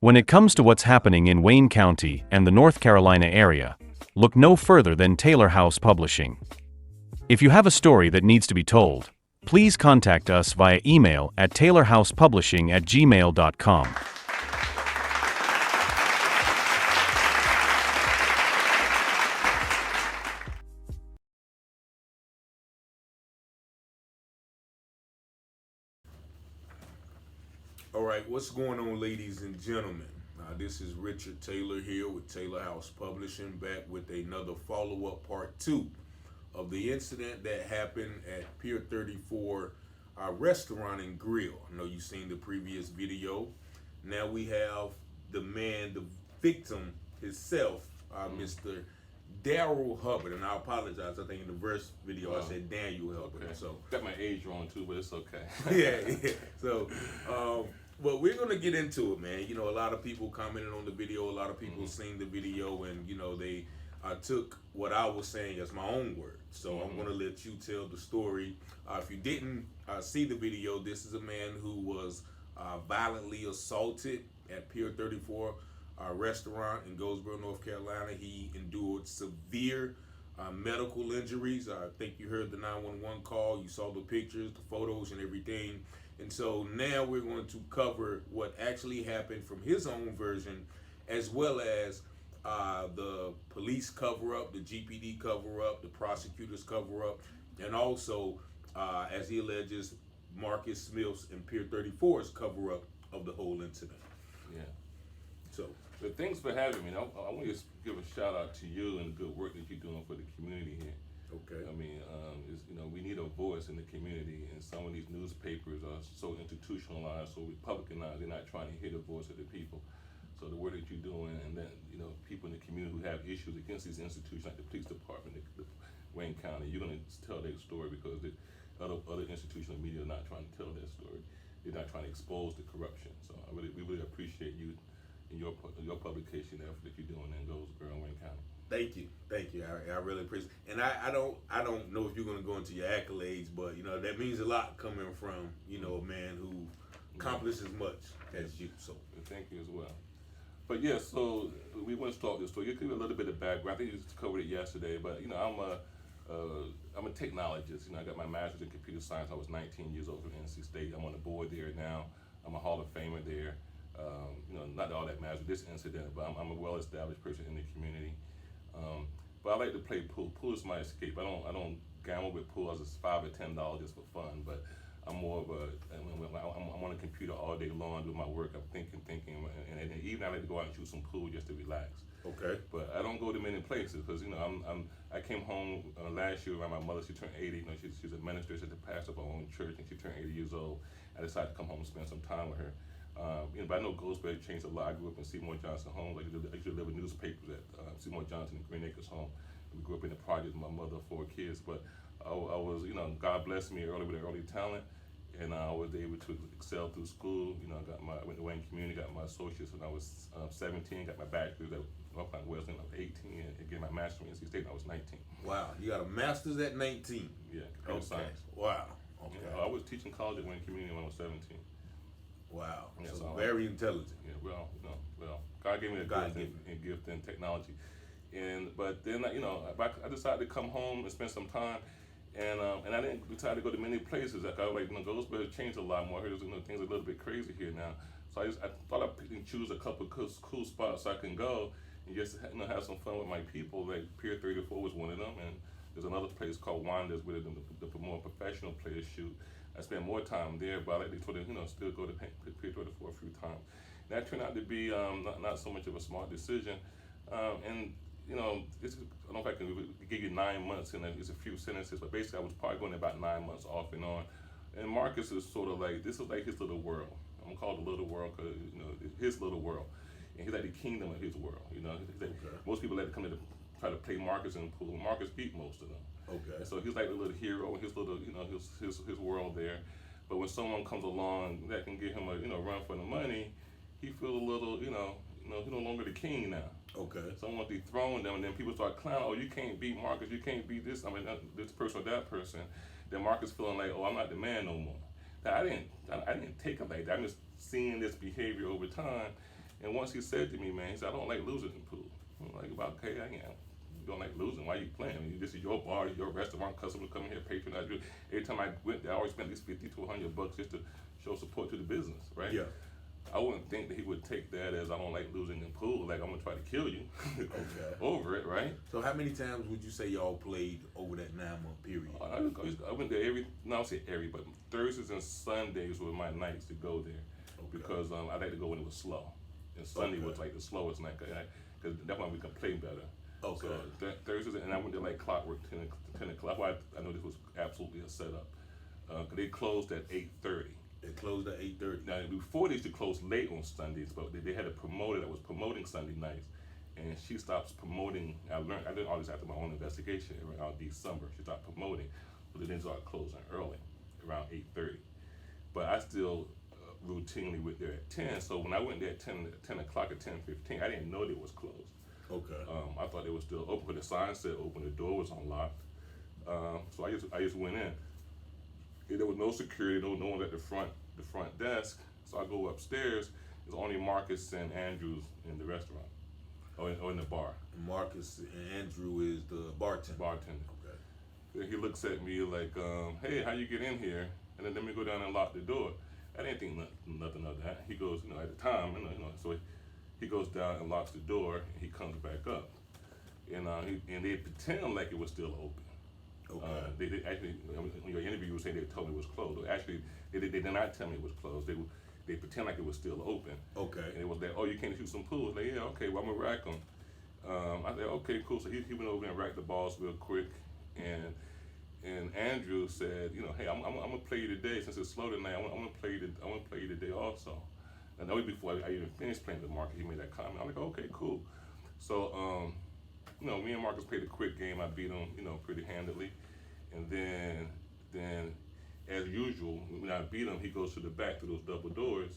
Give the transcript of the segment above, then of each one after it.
When it comes to what's happening in Wayne County and the North Carolina area, look no further than Taylor House Publishing. If you have a story that needs to be told, please contact us via email at taylorhousepublishing@gmail.com. All right, what's going on, ladies and gentlemen? This is Richard Taylor here with Taylor House Publishing, back with another follow-up part 2 of the incident that happened at Pier 34 restaurant and grill. I know you've seen the previous video. Now we have the man, the victim himself, Mr. Daryl Hubbard, and I apologize. I think in the first video I said Daniel Hubbard. Okay. So got my age wrong too, but it's okay. yeah. So, well, we're gonna get into it, man. You know, a lot of people commented on the video. A lot of people seen the video, and you know, they took what I was saying as my own words. So I'm gonna let you tell the story. If you didn't see the video, this is a man who was violently assaulted at Pier 34 restaurant in Goldsboro, North Carolina. He endured severe medical injuries. I think you heard the 911 call. You saw the pictures, the photos, and everything. And so now we're going to cover what actually happened from his own version, as well as the police cover-up, the GPD cover-up, the prosecutors cover-up, and also, as he alleges, Marcus Smith's and Pier 34's cover-up of the whole incident. Yeah. So, But thanks for having me. I want to give a shout out to you and the good work that you're doing for the community here. okay. I mean, we need a voice in the community, and some of these newspapers are so institutionalized, so Republicanized. They're not trying to hear the voice of the people. So the work that you're doing, and then people in the community who have issues against these institutions, like the police department, the Wayne County, you're going to tell their story because the other institutional media are not trying to tell their story. They're not trying to expose the corruption. So we really appreciate you and your publication effort that you're doing in Goldsboro and Wayne County. Thank you. I really appreciate it. And I don't know if you're going to go into your accolades, but that means a lot coming from a man who accomplished as much as you. So Thank you as well. But yeah, so we want to start this story. You give a little bit of background. I think you just covered it yesterday, but I'm a technologist. I got my master's in computer science. I was 19 years old from NC State. I'm on the board there now. I'm a Hall of Famer there. Not all that matters with this incident, but I'm a well-established person in the community. But I like to play pool. Pool is my escape. I don't gamble with pool. I just $5 or $10 just for fun. But I'm more of I'm on a computer all day long doing my work. I'm thinking, and even I like to go out and shoot some pool just to relax. okay. But I don't go to many places because I came home last year around my mother. She turned 80. She's a minister. She's the pastor of our own church, and she turned 80 years old. I decided to come home and spend some time with her. But I know Goldsboro changed a lot. I grew up in Seymour Johnson home. I used to live in newspapers at Seymour Johnson and Green Acres home. We grew up in the project with my mother, 4 kids. But I was, God blessed me early with an early talent, and I was able to excel through school. I went to Wayne Community, got my associates when I was 17, got my bachelor's at Northland Wesleyan when I was 18, and get my master's in NC State when I was 19. Wow, you got a master's at 19. Yeah, computer science. Wow. Okay. I was teaching college at Wayne Community when I was 17. Wow. Yeah, so very intelligent. Yeah, well, God gave me a gift in technology, but then I decided to come home and spend some time, and I didn't decide to go to many places. Like Goldsboro changed a lot more. I heard things are a little bit crazy here now, so I thought I'd pick and choose a couple of cool spots I can go and just have some fun with my people. Like Pier 34 was one of them, and there's another place called Wanda's where the more professional players shoot. I spent more time there, but I like to still go to Pier 34 a few times. And that turned out to be not so much of a smart decision. I don't know if I can give you 9 months and it's a few sentences, but basically I was probably going about 9 months off and on. And Marcus is sort of like, this is like his little world. I'm gonna call it the little world because his little world, and he's like the kingdom of his world. Most people like to come to try to play Marcus in the pool. Marcus beat most of them. Okay. And so he's like the little hero in his little, his world there. But when someone comes along that can give him a run for the money, he feels a little, he's no longer the king now. Okay. Someone dethrone them, and then people start clowning. Oh, you can't beat Marcus. You can't beat this. This person or that person. Then Marcus feeling like, oh, I'm not the man no more. Now, I didn't take it like that. I'm just seeing this behavior over time, And once he said to me, man, he said, I don't like losing in pool. I'm like, about okay, I am. You don't like losing, why are you playing? I mean, this is your bar, your restaurant, customers coming here, patronize you. Every time I went there, I always spent at least 50 to 100 bucks just to show support to the business, right? Yeah. I wouldn't think that he would take that as I don't like losing in pool, like I'm gonna try to kill you over it, right? So how many times would you say y'all played over that 9-month period? I went there I say every, but Thursdays and Sundays were my nights to go there because I like to go when it was slow. And Sunday was like the slowest night, because that's when we could play better. Okay. So Thursdays, and I went there like clockwork, 10 o'clock. Well, I know this was absolutely a setup. Because they closed at 8:30. They closed at 8:30. Now, before they used to close late on Sundays, but they had a promoter that was promoting Sunday nights. And she stopped promoting. I did all this after my own investigation around December. She stopped promoting, but then they started closing early, around 8:30. But I still routinely went there at 10. So when I went there at 10 o'clock or 10:15, I didn't know they was closed. Okay. I thought they were still open, but the sign said open. The door was unlocked. So I just went in. There was no security, no one at the front desk. So I go upstairs. There's only Marcus and Andrews in the restaurant, or in the bar. Marcus and Andrew is the bartender. Okay. Then he looks at me like, hey, how you get in here? And then let me go down and lock the door. I didn't think nothing of that. He goes, at the time, so he goes down and locks the door, and he comes back up, and they pretend like it was still open. Okay. They actually, when your interview was saying they told me it was closed. Actually, they did not tell me it was closed. They pretend like it was still open. Okay. And it was like, oh, you can't shoot some pool. Like, yeah, okay, well, I'm gonna rack them. I said, okay, cool. So he went over and racked the balls real quick, and Andrew said, hey, I'm gonna play you today since it's slow tonight. I'm gonna play you today also. And that was before I even finished playing the market. He made that comment. I'm like, okay, cool. So me and Marcus played a quick game. I beat him, pretty handily. And then as usual, when I beat him, he goes to the back through those double doors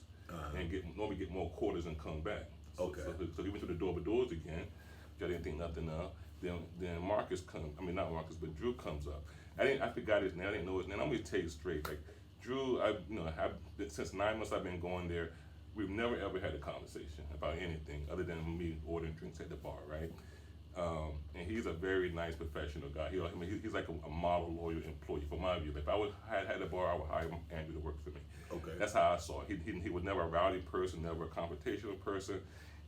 and normally get more quarters and come back. Okay. So he went to the double doors again, which I didn't think nothing of. Then Marcus not Marcus, but Drew comes up. I forgot his name. I didn't know his name. I'm gonna tell you straight. Like Drew, since 9 months I've been going there, we've never ever had a conversation about anything other than me ordering drinks at the bar, right? And he's a very nice professional guy. He's like a model loyal employee from my view. If I had a bar, I would hire Andrew to work for me. Okay. That's how I saw it. He was never a rowdy person, never a confrontational person.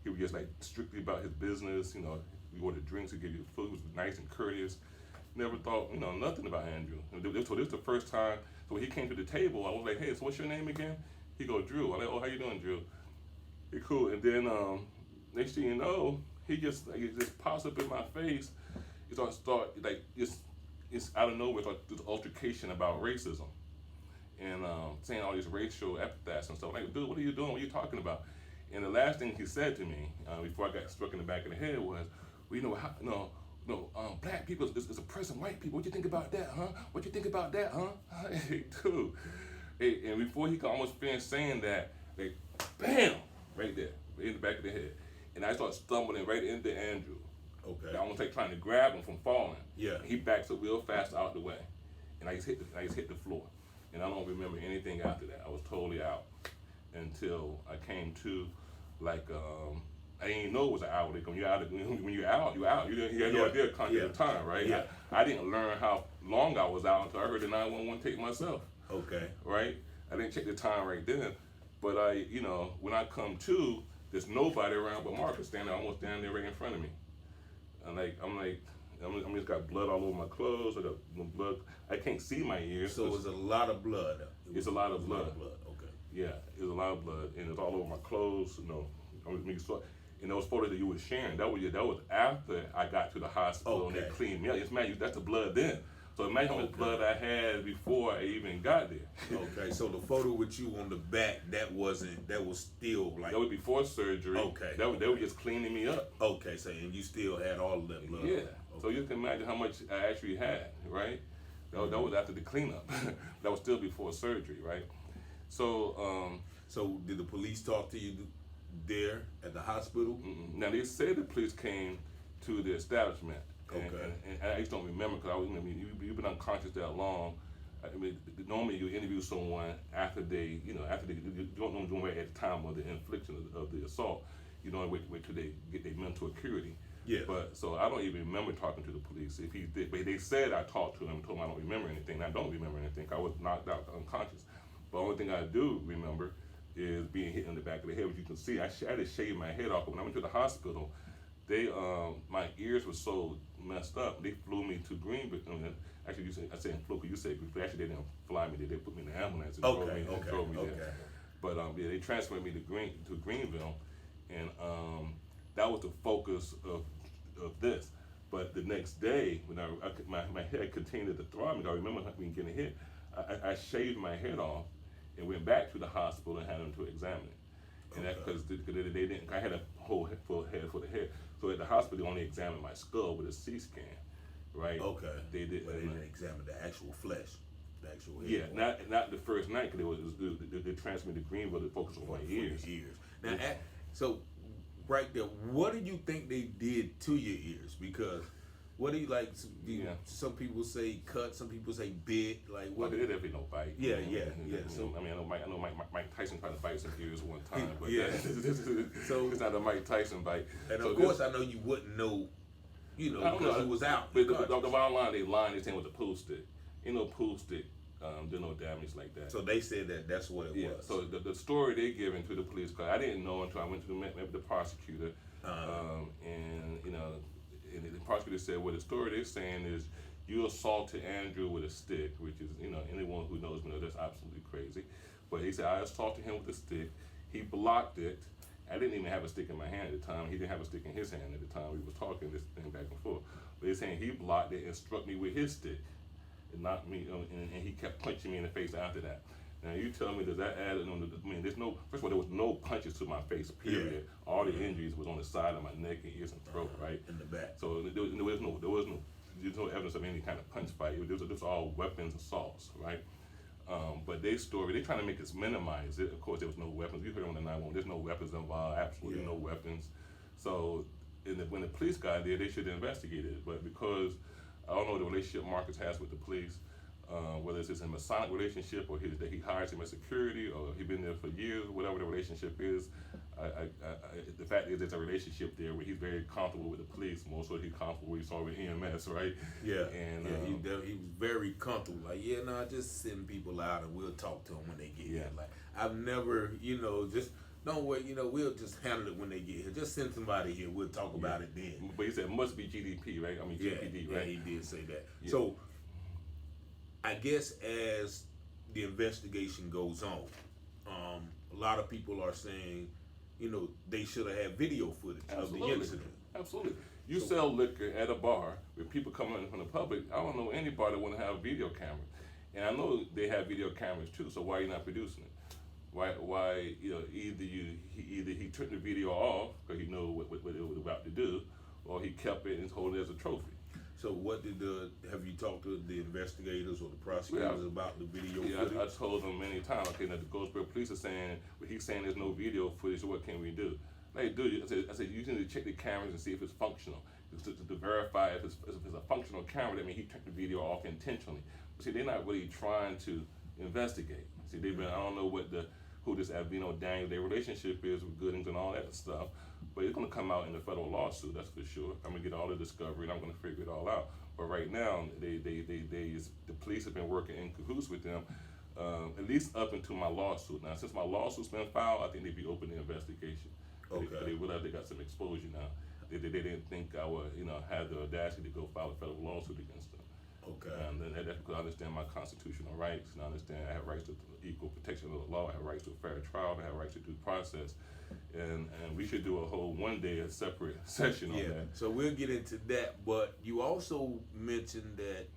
He was just like strictly about his business. We ordered drinks, he gave you food, was nice and courteous. Never thought, nothing about Andrew. So this was the first time. So when he came to the table, I was like, hey, so what's your name again? He goes, Drew. I'm like, oh, how you doing, Drew? He cool. And then next thing you know, he just pops up in my face. He starts like it's out of nowhere, like this altercation about racism, and saying all these racial epithets and stuff. Like, dude, what are you doing? What are you talking about? And the last thing he said to me before I got struck in the back of the head was, well, black people is oppressing white people. What you think about that, huh? What you think about that, huh? Hey, dude. Hey, and before he could almost finish saying that, like, bam, right there, in the back of the head. And I start stumbling right into Andrew. Okay. I almost like trying to grab him from falling. Yeah. He backs up real fast out the way, and I just hit the floor. And I don't remember anything after that. I was totally out until I came to, like, I didn't know it was an hour. Like, when you're out. You're out. You had no idea of time, right? Yeah. I didn't learn how long I was out until I heard the 911 take myself. Okay. Right. I didn't check the time right then, but when I come to, there's nobody around but Marcus almost standing there right in front of me. And I'm just got blood all over my clothes. I got blood. I can't see my ears. So it's a lot of blood. It's a lot of blood. Okay. Yeah, it's a lot of blood, and it's all over my clothes. And those photos that you were sharing, that was after I got to the hospital and they cleaned me up. That's the blood then. So imagine how much blood I had before I even got there. Okay, so the photo with you on the back, that was still like... That was before surgery. Okay. They were just cleaning me up. Okay, so and you still had all of that blood. Yeah. Okay. So you can imagine how much I actually had, right? That was after the cleanup. That was still before surgery, right? So... So did the police talk to you there at the hospital? Now, they said the police came to the establishment. Okay. And I just don't remember because you've been unconscious that long. Normally you interview someone after they you don't know them at the time of the infliction of the assault. you know, wait till they get their mental acuity. Yeah. But so I don't even remember talking to the police. If he did, but they said I talked to him, told him I don't remember anything. And I don't remember anything. I was knocked out unconscious. But the only thing I do remember is being hit in the back of the head. Which you can see, I had to shave my head off. But when I went to the hospital, they my ears were so messed up. They flew me to Greenville. Actually, I said flew, because you said actually they didn't fly me. They put me in the ambulance and drove me there. But yeah, they transferred me to Greenville, and that was the focus of this. But the next day, when my head continued to throb, I remember me getting hit. I shaved my head off and went back to the hospital and had them to examine it. And that's because they didn't. I had a whole full head for the hair. So at the hospital, they only examined my skull with a CT scan, right? Okay. They did. But they didn't examine the actual flesh, the actual head. Yeah, not the first night, because they transferred me to Greenville to focus on my ears. Now, so right there, what do you think they did to your ears? Because what do you like? Some people say cut, some people say bit. Like what? Well, there'd be no bite. Yeah. So I mean, I know Mike Tyson tried to bite some ears one time, but so it's not a Mike Tyson bite. And of course, I know you wouldn't know, because it was out. But the bottom line, they saying with the pool stick. Pool stick. Did no damage like that. So they said that's what it was. So the story they given to the police, because I didn't know until I went to the prosecutor, and the prosecutor said, well, the story they're saying is you assaulted Andrew with a stick, which is, anyone who knows me knows that's absolutely crazy. But he said, I assaulted him with a stick. He blocked it. I didn't even have a stick in my hand at the time. He didn't have a stick in his hand at the time. We was talking this thing back and forth. But he's saying he blocked it and struck me with his stick. It knocked me, and he kept punching me in the face after that. Now you tell me, does that add on? There's no. First of all, there was no punches to my face. Period. Yeah. All the injuries was on the side of my neck and ears and throat, right in the back. So there's no evidence of any kind of punch fight. It was all weapons assaults, right? But they trying to make us minimize it. Of course, there was no weapons. You heard on the 911. There's no weapons involved. Absolutely no weapons. So when the police got there, they should have investigated it. But because I don't know what the relationship Marcus has with the police. Whether it's a Masonic relationship or that he hires him as security or he's been there for years, whatever the relationship is, the fact is there's a relationship there where he's very comfortable with the police, more so he's comfortable with EMS, right? Yeah. And he was very comfortable. Like, just send people out and we'll talk to them when they get here. Like, I've never, just don't worry, we'll just handle it when they get here. Just send somebody here. We'll talk about it then. But he said it must be GDP, right? I mean GPD, right? Yeah, he did say that. Yeah. So I guess as the investigation goes on, a lot of people are saying, they should have had video footage of the incident. Absolutely. You sell liquor at a bar with people coming in from the public. I don't know anybody that want to have video cameras. And I know they have video cameras too, so why are you not producing it? Why either he turned the video off because he knew what it was about to do, or he kept it and told it as a trophy. So have you talked to the investigators or the prosecutors about the video footage? I told them many times, okay, now the Goldsboro police are saying, but he's saying there's no video footage, so what can we do? Like, dude, I said you need to check the cameras and see if it's functional. To verify if it's a functional camera, that means he turned the video off intentionally. But see, they're not really trying to investigate. See, I don't know who this Avino Daniel, their relationship is with Goodings and all that stuff. But it's going to come out in the federal lawsuit, that's for sure. I'm going to get all the discovery and I'm going to figure it all out. But right now, the police have been working in cahoots with them, at least up until my lawsuit. Now, since my lawsuit's been filed, I think they'd be open to investigation. Okay. They realize they got some exposure now. They didn't think I would, have the audacity to go file a federal lawsuit against them. Okay. And that's because I understand my constitutional rights, and I understand I have rights to equal protection of the law, I have rights to a fair trial, I have rights to due process. And we should do a whole a separate session on that. So we'll get into that, but you also mentioned that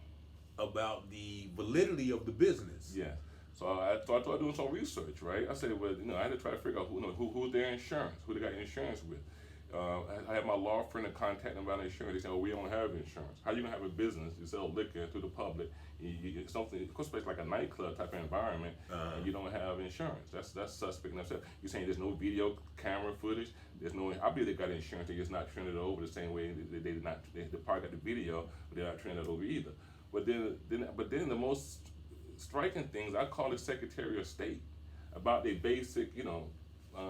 about the validity of the business. Yeah. So I started doing some research, right? I said, well, I had to try to figure out who's their insurance, who they got insurance with. I had my law friend to contact them about insurance. They said, we don't have insurance. How you gonna have a business? You sell liquor to the public. Something, of course, it's like a nightclub type of environment, and you don't have insurance. That's suspect enough. You're saying there's no video camera footage. There's no. I believe they got insurance. They just not turning it over the same way they did not. They probably got the video, but they're not turning it over either. But then the most striking things, I call it Secretary of State about their basic,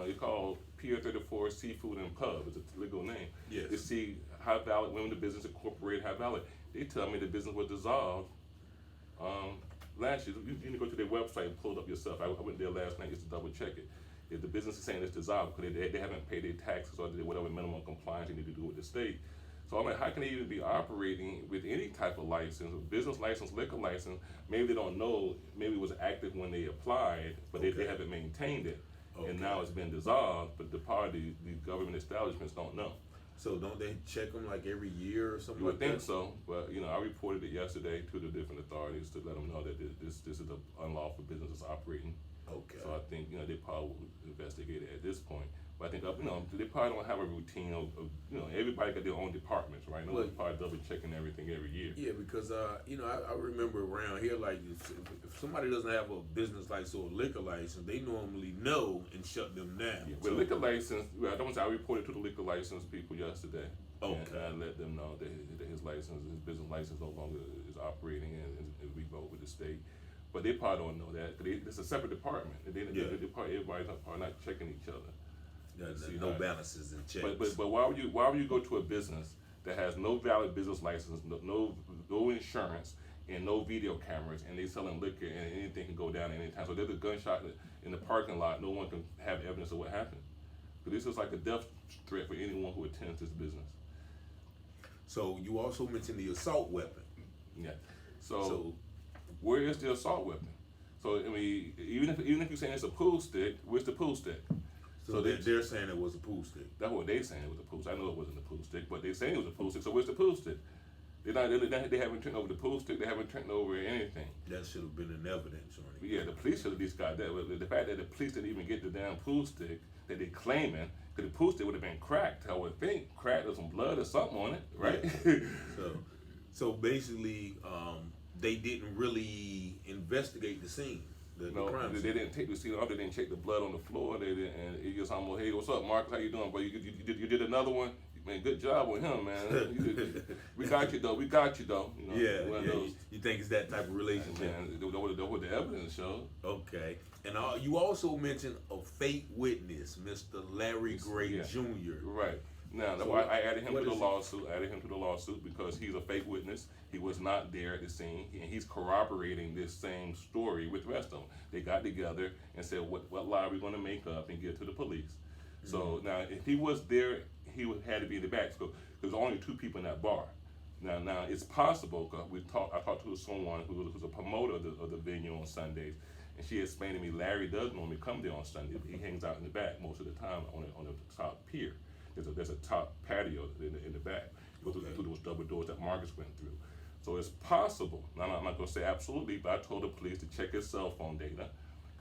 it's called Pier 34 Seafood and Pub. It's a legal name. Yes. To see how valid, when the business incorporated, how valid. They tell me the business was dissolved last year. You need to go to their website and pull it up yourself. I went there last night just to double check it. If the business is saying it's dissolved because they haven't paid their taxes or whatever minimum compliance they need to do with the state. So I'm like, how can they even be operating with any type of license, business license, liquor license? Maybe they don't know, maybe it was active when they applied, but they haven't maintained it. Okay. And now it's been dissolved, but the government establishments don't know. So don't they check them like every year or something? You would think so, but I reported it yesterday to the different authorities to let them know that this is an unlawful business that's operating. Okay. So I think they probably will investigate it at this point. But I think they probably don't have a routine of everybody got their own departments, right? Nobody's probably double checking everything every year. Yeah, because I remember around here, like if somebody doesn't have a business license or a liquor license, they normally know and shut them down. Yeah, with liquor license, I reported to the liquor license people yesterday. Okay. And I let them know that his business license no longer is operating and is revoked with the state. But they probably don't know that because it's a separate department. Everybody's probably not checking each other. No balances and checks. But why would you go to a business that has no valid business license, no insurance, and no video cameras, and they selling liquor and anything can go down at any time? So there's a gunshot in the parking lot. No one can have evidence of what happened. But this is like a death threat for anyone who attends this business. So you also mentioned the assault weapon. Yeah. So where is the assault weapon? So I mean, even if you're saying it's a pool stick, where's the pool stick? So they're saying it was a pool stick. That's what they're saying. It was a pool stick. I know it wasn't a pool stick, but they're saying it was a pool stick. So where's the pool stick? They haven't turned over the pool stick. They haven't turned over anything. That should have been in evidence, right? Yeah, the police should have at least got that. But the fact that the police didn't even get the damn pool stick that they're claiming, because the pool stick would have been cracked. I would think cracked or some blood or something on it, right? Yeah. So basically, they didn't really investigate the scene. No, they didn't take the scene off. They didn't check the blood on the floor. They didn't, and it just almost, hey, what's up, Marcus? How you doing, bro? You did another one. Man, good job with him, man. We got you though. Yeah. You think it's that type of relationship? Man, that's what the evidence shows. Okay. And you also mentioned a fake witness, Mr. Larry Gray Jr. Right. Now, so I added him to the lawsuit because he's a fake witness. He was not there at the scene, and he's corroborating this same story with the rest of them. They got together and said, what lie are we going to make up and give to the police? Mm-hmm. So now, if he was there, he had to be in the back. So there's only two people in that bar. Now it's possible, because I talked to someone who was a promoter of the venue on Sundays, and she explained to me Larry does normally come there on Sunday. He hangs out in the back most of the time on the top pier. There's a top patio in the back. Go through those double doors that Marcus went through. So it's possible. Now, I'm not going to say absolutely, but I told the police to check his cell phone data.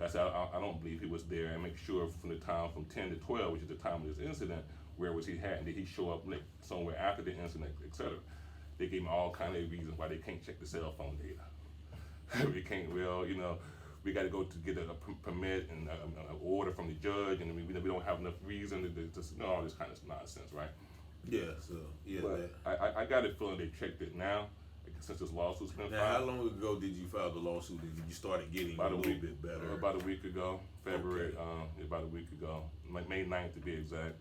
I said I don't believe he was there, and make sure from the time from 10 to 12, which is the time of this incident, where was he at? Did he show up somewhere after the incident, etc.? They gave me all kind of reasons why they can't check the cell phone data. We got to go to get a permit and an order from the judge, and we don't have enough reason to all this kind of nonsense, right? Yeah. So but I got a feeling they checked it now, since this lawsuit's been filed. Now, how long ago did you file the lawsuit and you started getting a little bit better? About a week ago, February. Okay. About a week ago, May 9th to be exact.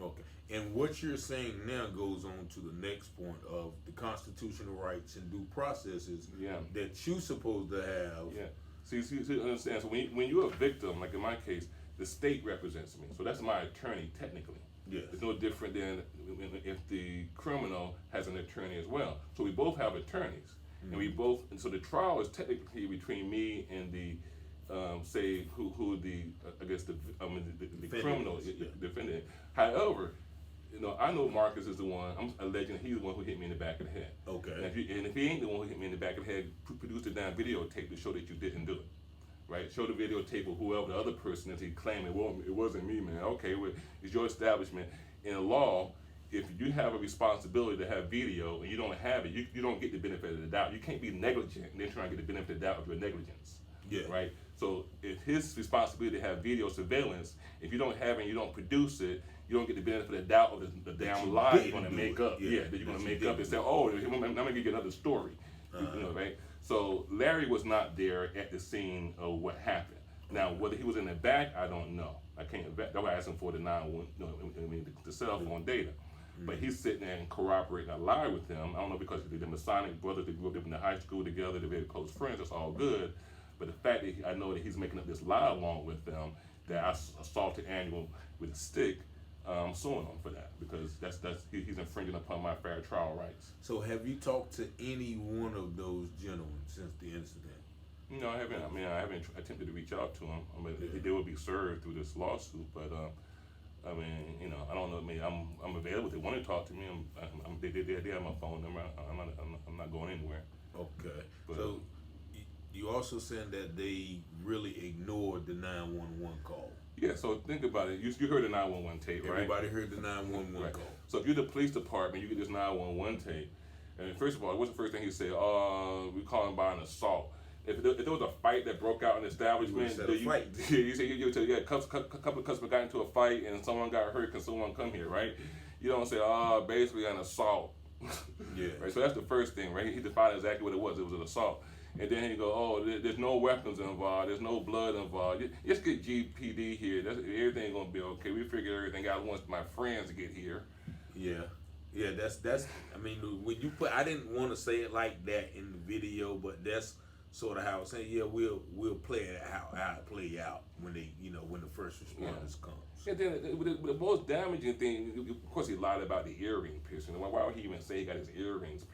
Okay. And what you're saying now goes on to the next point of the constitutional rights and due processes that you're supposed to have. Yeah. See, understand. So when you're a victim, like in my case, the state represents me. So that's my attorney technically. Yes. It's no different than if the criminal has an attorney as well. So we both have attorneys, and so the trial is technically between me and the the criminal defendant. However, I know Marcus is the one. I'm alleging he's the one who hit me in the back of the head. Okay. And if he ain't the one who hit me in the back of the head, produce the damn videotape to show that you didn't do it. Right? Show the videotape of whoever the other person is he claiming, well, it wasn't me, man. Okay, well, it's your establishment. In law, if you have a responsibility to have video and you don't have it, you don't get the benefit of the doubt. You can't be negligent and then try and get the benefit of the doubt of your negligence. Yeah. Right? So if his responsibility to have video surveillance, if you don't have it and you don't produce it, you don't get the benefit of the doubt of the damn lie you're going to make up. Yeah, that you're going to make up and say, oh, I'm going to give you another story. Right? So Larry was not there at the scene of what happened. Now, whether he was in the back, I don't know. I can't. That's why I asked him for the 911, the cell phone data. But he's sitting there and corroborating a lie with them. I don't know because they're Masonic brothers. They grew up in the high school together. They're very close friends. That's all good. But the fact that I know that he's making up this lie along with them, that I assaulted Annual with a stick, I'm suing him for that because he's infringing upon my fair trial rights. So have you talked to any one of those gentlemen since the incident? No, I haven't. I haven't attempted to reach out to him. I mean, they will be served through this lawsuit, but I mean, I don't know. I mean, I'm available. If they want to talk to me, they have my phone number. I'm not going anywhere. Okay. But, so you also saying that they really ignored the 911 call? Yeah. So think about it. You heard the 911 tape, right? Everybody heard the 911 right. call. So if you're the police department, you get this 911 tape, and first of all, what's the first thing he said? We call him by an assault. If there was a fight that broke out in the establishment, you say a couple of customers got into a fight and someone got hurt. Can someone come here, right? You don't say, basically an assault. Yeah. Right. So that's the first thing, right? He defined exactly what it was. It was an assault. And then he go, there's no weapons involved. There's no blood involved. Just get GPD here. Everything's gonna be okay. We figured everything out once my friends get here. Yeah. Yeah. That's. I mean, when you put, I didn't want to say it like that in the video, but that's sort of how it's saying. Yeah, we'll play it how it play out when they, when the first responders come. And then the most damaging thing, of course, he lied about the earring piercing. Why would he even say he got his earrings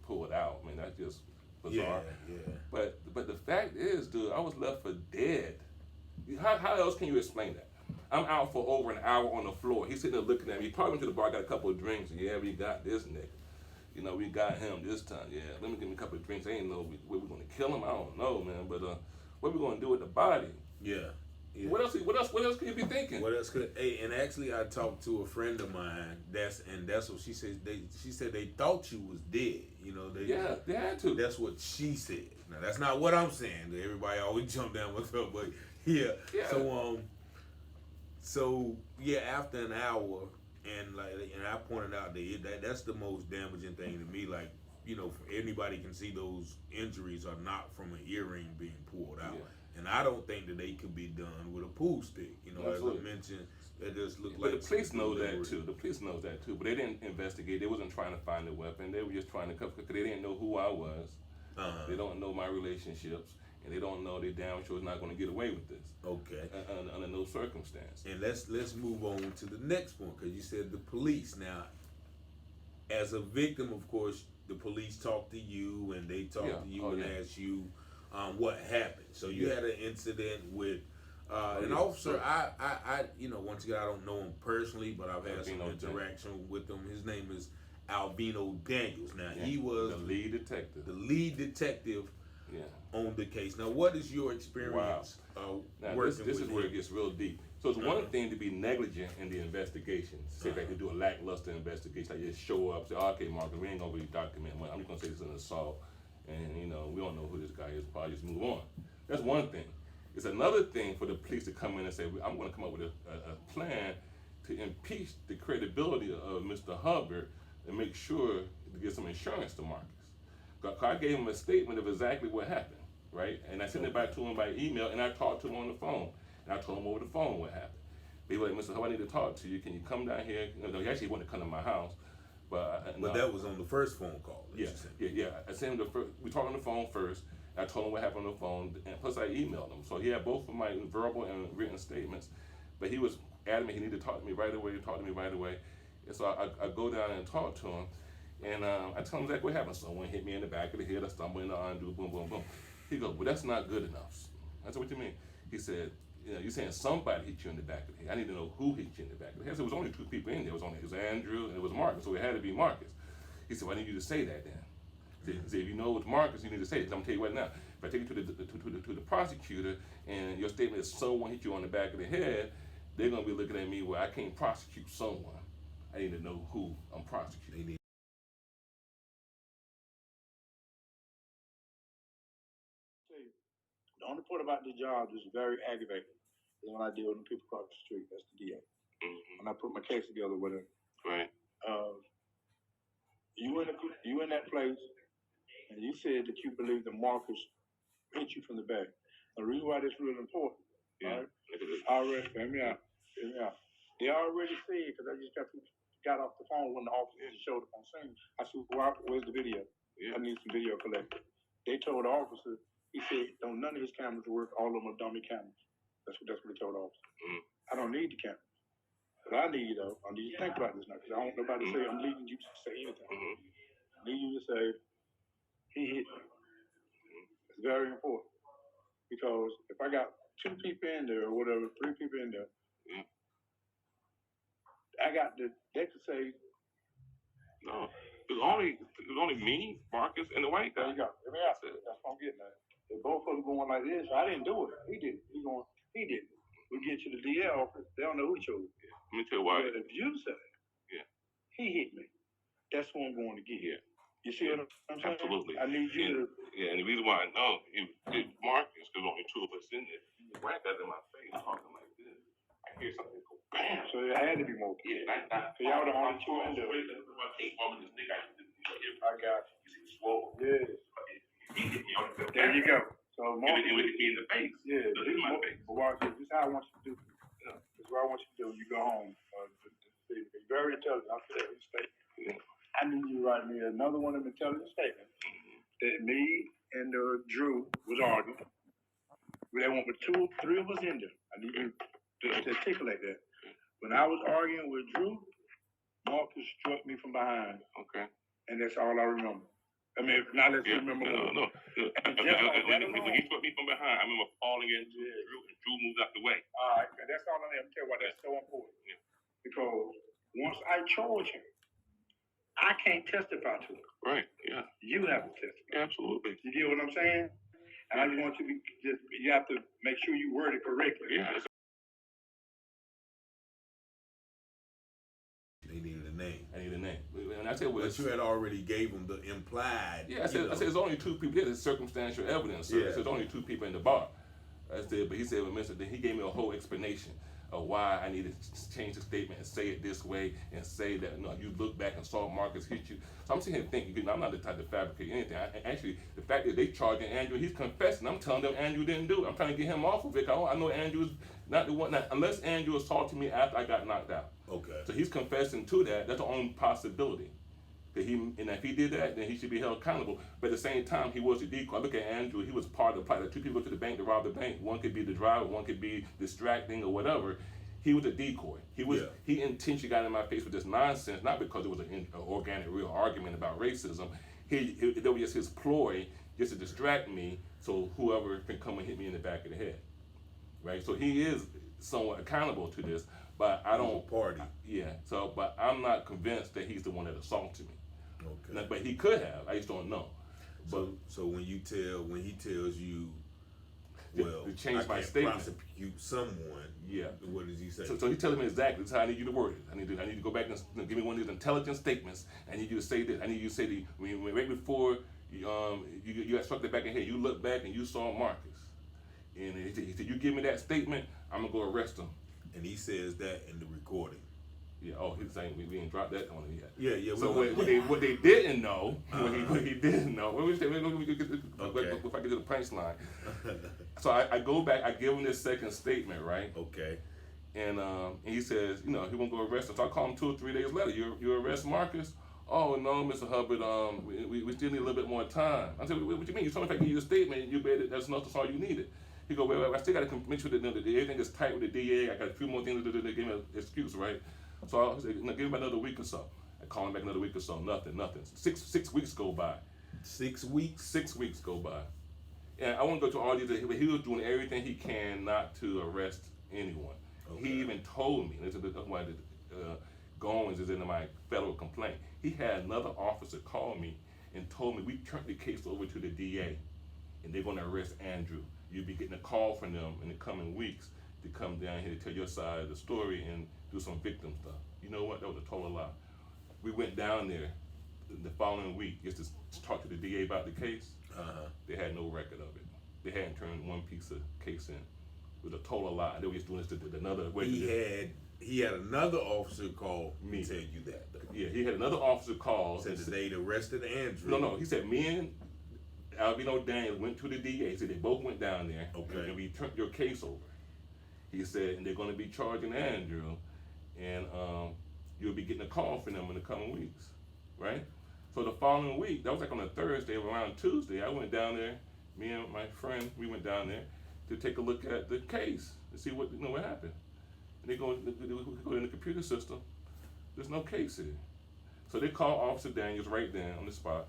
pulled out? I mean, that's just bizarre. Yeah. But the fact is, dude, I was left for dead. How else can you explain that? I'm out for over an hour on the floor. He's sitting there looking at me. He probably went to the bar, got a couple of drinks. Yeah, we got this nigga. We got him this time. Yeah, let me give me a couple of drinks. I ain't know we're gonna kill him. I don't know, man. But what we gonna do with the body? Yeah. Yeah. What else could you be thinking? What else could? Hey, and actually, I talked to a friend of mine. That's what she said. She said they thought you was dead. They had to. That's what she said. Now that's not what I'm saying. Everybody always jump down with her, but yeah. So yeah, after an hour, and I pointed out that's the most damaging thing to me. Like, anybody can see those injuries are not from an earring being pulled out. Yeah. And I don't think that they could be done with a pool stick. As I mentioned, that just looked like. But the police know that too. The police knows that too. But they didn't investigate. They wasn't trying to find the weapon. They were just trying to cover because they didn't know who I was. They don't know my relationships, and they don't know they damn sure is not going to get away with this. Okay. Under no circumstance. And let's move on to the next one because you said the police. Now, as a victim, of course, the police talk to you and they talk to you and ask you. What happened? So you had an incident with an officer. I once again, I don't know him personally, but I've had some interaction with him. His name is Albino Daniels. Now he was the lead detective. The lead detective on the case. Now, what is your experience working this with is where it gets real deep. So it's one thing to be negligent in the investigation. Say they can do a lackluster investigation. Like just show up, say, okay, Marcus, we ain't gonna really document. I'm just gonna say this is an assault. And we don't know who this guy is. Probably just move on. That's one thing. It's another thing for the police to come in and say, "I'm going to come up with a plan to impeach the credibility of Mr. Hubbard and make sure to get some insurance to Marcus." Because I gave him a statement of exactly what happened, right? And I sent it back to him by email, and I talked to him on the phone, and I told him over the phone what happened. He was like, "Mr. Hubbard, I need to talk to you. Can you come down here?" He actually wanted to come to my house. But that was on the first phone call. Yeah. I sent him we talked on the phone first. I told him what happened on the phone, and plus I emailed him. So he had both of my verbal and written statements. But he was adamant he needed to talk to me right away. And so I go down and talk to him, and I tell him exactly what happened. Someone hit me in the back of the head. I stumbled in the undo. Boom, boom, boom. He goes, "Well, that's not good enough." I said, "What do you mean?" He said, "You're saying somebody hit you in the back of the head. I need to know who hit you in the back of the head." I said, "It was only two people in there. It was Andrew and it was Marcus, so it had to be Marcus." He said, "Well, I need you to say that then." He said, "If you know it's Marcus, you need to say it. I'm gonna tell you right now. If I take you to the prosecutor and your statement is someone hit you on the back of the head, they're gonna be looking at me where I can't prosecute someone. I need to know who I'm prosecuting." The only part about the job that's very aggravating is when I deal with the people across the street. That's the DA. When I put my case together with him. Right. You in that place, and you said that you believe that Marcus hit you from the back. The reason why this is really important, Yeah. right? Already, hear me out. They already said, because I just got off the phone when the officer showed up on scene. I said, where's the video? Yeah. I need some video collected. They told the officer, he said, don't none of his cameras work, all of them are dummy cameras. That's what he told the officer. I don't need the camera. What I need, though, I need you to think about this now, because I don't want nobody to say, I'm leaving you to say anything. I need you to say, he hit me. It's very important. Because if I got 2 people in there or whatever, 3 people in there, they could say, no, it was only me, Marcus, and the white guy. there you go. Let me ask you. That's what I'm getting at. They both of them going like this. I didn't do it. He did it. He did it. We get to the DL office. They don't know who chose it. Let me tell you why. But if you say, he hit me, that's who I'm going to get. Yeah. You see what I'm saying? Absolutely. I need you to. Yeah, and the reason why I know if Marcus, because only 2 of us in there, the white guy's in my face talking like this. I hear something go bam. So it had to be more. Yeah, so y'all the only 2 in there. I got you. You see, swole. Yes. He hit me on the There you go. So and it hit me in the face. Yeah, Look in my face. But watch this. This is how I want you to do it. This is what I want you to do when you go home. Be very intelligent. I'll say every statement. I need you to write me another one of them intelligent statements that me and Drew was arguing. They went with 2, 3 of us in there. I need you to articulate that. When I was arguing with Drew, Marcus struck me from behind. Okay. And that's all I remember. I mean, now let's remember. No. When he struck me from behind, I remember falling into Drew, and Drew moved out the way. All right, that's all I need to tell you why that's so important. Yeah. Because once I charge him, I can't testify to it. Right, yeah. You have to testify. Absolutely. You get what I'm saying? And I just want you to you have to make sure you word it correctly. Yeah. They needed a name. I need a name. And I tell you what. But you had already gave them the implied. Yeah, I said there's only 2 people. There's circumstantial evidence. So there's only 2 people in the bar. I said, but he said, well, Mr. Then he gave me a whole explanation of why I needed to change the statement and say it this way and say that you look back and saw Marcus hit you. So I'm sitting here thinking, I'm not the type to fabricate anything. Actually, the fact that they charging Andrew, he's confessing. I'm telling them Andrew didn't do it. I'm trying to get him off of it. I know Andrew's not the one. Now, unless Andrew assaulted me after I got knocked out. Okay. So he's confessing to that. That's the only possibility. And if he did that, then he should be held accountable. But at the same time, he was the decoy. Look at Andrew. He was part of the plot. Like 2 people go to the bank to rob the bank. One could be the driver. One could be distracting or whatever. He was a decoy. He intentionally got in my face with this nonsense, not because it was an organic, real argument about racism. That was just his ploy, just to distract me, so whoever can come and hit me in the back of the head, right? So he is somewhat accountable to this, but I don't. Party. Yeah. So, but I'm not convinced that he's the one that assaulted me. Okay. Now, but he could have. I just don't know. But so when he tells you, well, to change I my can't statement. prosecute someone. Yeah. What does he say? So he's telling me exactly. This is how I need you to word it. I need to go back and give me one of these intelligent statements. I need you to say this. I need you to say right before you got struck the back of the head, you look back and you saw Marcus. And he said, you give me that statement, I'm gonna go arrest him. And he says that in the recording. Yeah. Oh, he's saying we didn't drop that on it Yeah, yet. yeah. So what they didn't know, what he didn't know. If I get to the punchline. So I go back. I give him this second statement, right? Okay. And he says, he won't go arrest him. So I call him 2 or 3 days later. You arrest Marcus? Oh no, Mr. Hubbard. We still need a little bit more time. I said, what you mean? You told me if I give you a statement, you bet that's enough. That's all you needed. He go, well, I still got to make sure that everything is tight with the DA. I got a few more things to do. They give me an excuse, right? So I said, give him another week or so. I call him back another week or so. Nothing. 6 weeks go by. 6 weeks? 6 weeks go by. And I won't go to all these, but he was doing everything he can not to arrest anyone. Okay. He even told me, this is why Goins is in my federal complaint. He had another officer call me and told me we turned the case over to the DA and they're going to arrest Andrew. You'll be getting a call from them in the coming weeks to come down here to tell your side of the story and do some victim stuff. You know what? That was a total lie. We went down there the following week just to talk to the DA about the case. They had no record of it. They hadn't turned one piece of case in. It was a total lie. They were just doing this to another way. He had another officer call me tell you that. Yeah, he had another officer call. Said that they'd arrested Andrew. No, he said me and Albino Daniels went to the DA. So they both went down there. Okay. And we turned your case over. He said, and they're going to be charging Andrew, and you'll be getting a call from them in the coming weeks, right? So the following week, that was like on a Thursday, around Tuesday, I went down there. Me and my friend, we went down there to take a look at the case to see what happened. And they go in the computer system. There's no case here. So they call Officer Daniels right then on the spot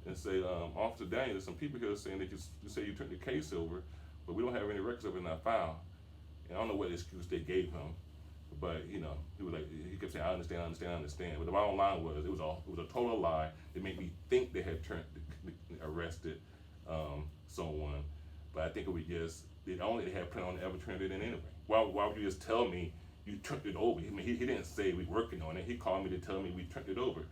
and say, Officer Daniels, there's some people here saying that you say you turned the case over, but we don't have any records of it in our file. And I don't know what excuse they gave him, but he was like, he kept saying, I understand. But the bottom line was, it was a total lie. It made me think they had arrested someone, but I think it was just, they had planned on ever turning it in anyway. Why would you just tell me you turned it over? I mean, he didn't say we working on it. He called me to tell me we turned it over.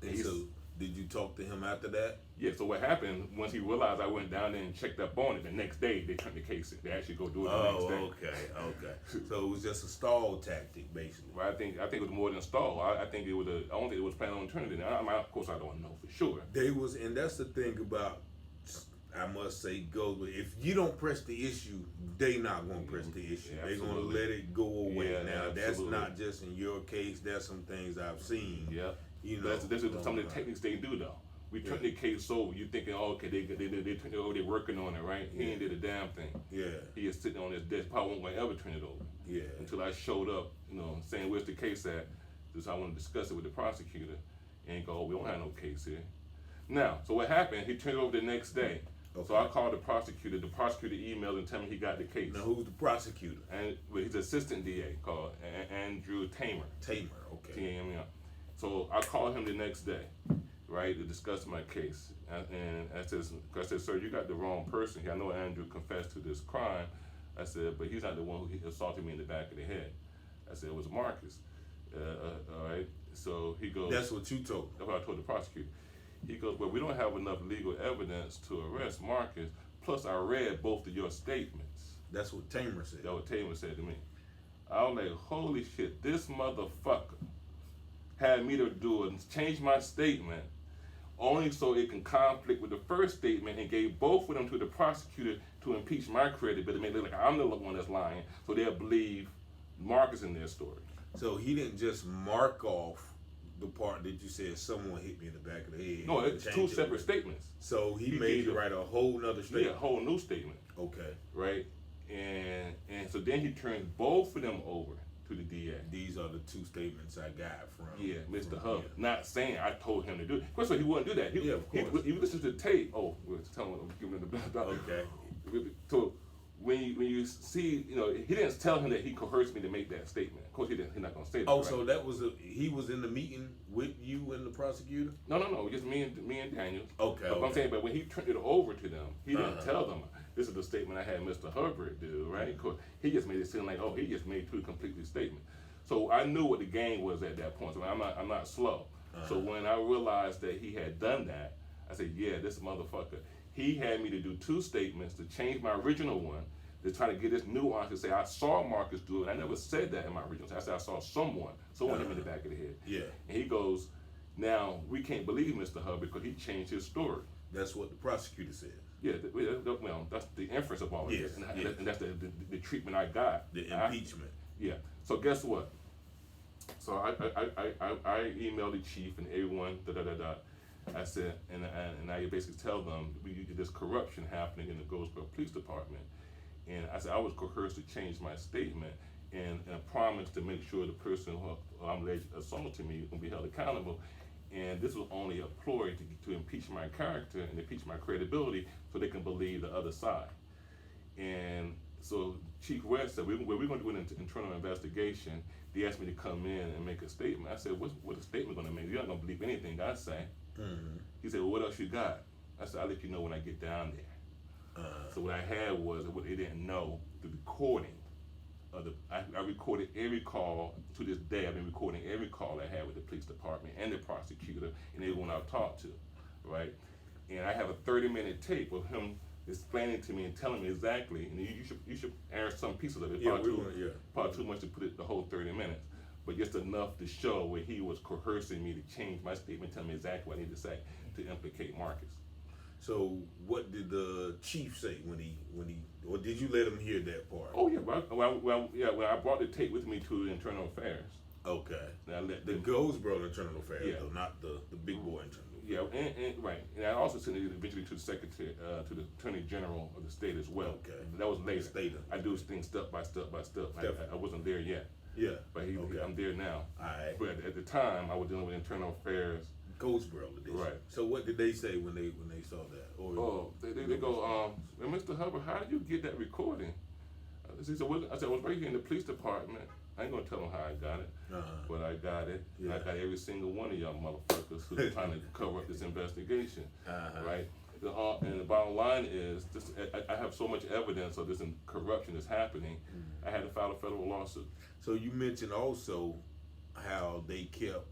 And so, did you talk to him after that? Yeah, so what happened, once he realized I went down there and checked up on it, the next day they turned the case in. They actually go do it the next day. Okay. So it was just a stall tactic, basically. Well, I think it was more than a stall. I think it was I don't think it was planning on turning it in. Of course, I don't know for sure. And that's the thing about, I must say, goes with, if you don't press the issue, they not going to press the issue. Yeah, they're going to let it go away. Yeah, now, absolutely. That's not just in your case. There's some things I've seen. Yeah. This is some of the techniques they do, though. We turned the case over. You thinking, oh, okay, they turned it over. They're working on it, right? He ain't did a damn thing. Yeah. He is sitting on his desk. Probably won't ever turn it over. Yeah. Until I showed up, saying where's the case at? Because I want to discuss it with the prosecutor, and go, oh, we don't have no case here. Now, so what happened? He turned it over the next day. Okay. So I called the prosecutor. The prosecutor emailed and told me he got the case. Now, who's the prosecutor? And his assistant DA called Andrew Tamer. Okay. T-A-M-E-R. So I called him the next day, right, to discuss my case. And I said, sir, you got the wrong person here. I know Andrew confessed to this crime. I said, but he's not the one who assaulted me in the back of the head. I said, it was Marcus. All right. So he goes. That's what you told him. That's what I told the prosecutor. He goes, well, we don't have enough legal evidence to arrest Marcus. Plus, I read both of your statements. That's what Tamer said. That's what Tamer said to me. I was like, holy shit, this motherfucker had me to change my statement only so it can conflict with the first statement, and gave both of them to the prosecutor to impeach my credibility, make it look like I'm the one that's lying, so they'll believe Marcus in their story. So he didn't just mark off the part that you said someone hit me in the back of the head. No, it's two separate statements. So he made you write a whole nother statement. Yeah, a whole new statement. Okay. Right? And so then he turns both of them over to the DA. These are the two statements I got from Mr. Hub. Yeah. Not saying I told him to do it. Of course, he wouldn't do that. Of course. He listened to the tape. Oh, we're telling him, giving him the okay. So when you see, he didn't tell him that he coerced me to make that statement. Of course, he's not going to say that. Oh, right? so that was he was in the meeting with you and the prosecutor? No, just me and Daniels. Okay. But I'm saying, but when he turned it over to them, he didn't tell them, this is the statement I had Mr. Hubbard do, right? Of course, he just made it seem like, he just made two completely statements. So I knew what the game was at that point. So I'm not slow. So when I realized that he had done that, I said, yeah, this motherfucker. He had me to do two statements to change my original one, to try to get this nuance to say I saw Marcus do it. I never said that in my original. I said I saw someone hit me in the back of the head. Yeah. And he goes, now we can't believe Mr. Hubbard because he changed his story. That's what the prosecutor said. Yeah, well, that's the inference of all of this, and that's the treatment I got. The impeachment. So guess what? So I emailed the chief and everyone. I said, and I basically tell them there's corruption happening in the Goldsboro Police Department, and I said I was coerced to change my statement and promise to make sure the person who I'm alleged assaulted me will be held accountable. And this was only a ploy to impeach my character and impeach my credibility so they can believe the other side. And so Chief West said, we're going to do an internal investigation. They asked me to come in and make a statement. I said, what a statement going to make? You're not going to believe anything I say. Mm-hmm. He said, well, what else you got? I said, I'll let you know when I get down there. So what I had was, what they didn't know, the recording. I recorded every call. To this day, I've been recording every call I had with the police department and the prosecutor and everyone I've talked to, right? And I have a 30-minute tape of him explaining to me and telling me exactly. And you should air some pieces of it. Probably too much to put it the whole 30 minutes, but just enough to show where he was coercing me to change my statement, telling me exactly what I need to say to implicate Marcus. So what did the chief say when he, or did you let him hear that part? Oh yeah, when I brought the tape with me to Internal Affairs. Okay. And I let the ghost brought Internal Affairs, yeah. though, not the big boy Internal Affairs. Yeah, and right. And I also sent it eventually to the Secretary, to the Attorney General of the state as well. Okay. That was later. State. I do things step by step by step. I wasn't there yet. Yeah. But I'm there now. All right. But at the time, I was dealing with Internal Affairs. Ghostboro edition. Right. So what did they say when they saw that? Or They go, Mr. Hubbard, how did you get that recording? I said, I was right here in the police department. I ain't gonna tell them how I got it, but I got it. Yeah. I got every single one of y'all motherfuckers who's trying to cover up this investigation, right? And the bottom line is, I have so much evidence of this corruption that's happening. I had to file a federal lawsuit. So you mentioned also how they kept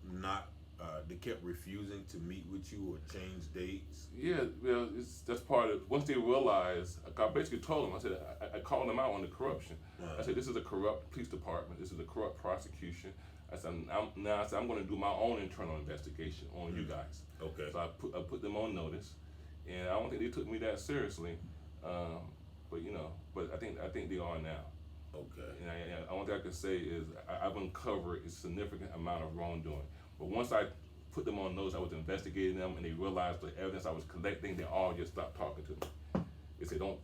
refusing to meet with you or change dates. Yeah, well, that's part of. Once they realized, I basically told them. I said I called them out on the corruption. I said this is a corrupt police department. This is a corrupt prosecution. I said I'm going to do my own internal investigation on you guys. Okay. So I put them on notice, and I don't think they took me that seriously. But I think they are now. Okay. And the only thing I can say is I've uncovered a significant amount of wrongdoing. But once I put them on notice, I was investigating them, and they realized the evidence I was collecting, they all just stopped talking to me. They said, don't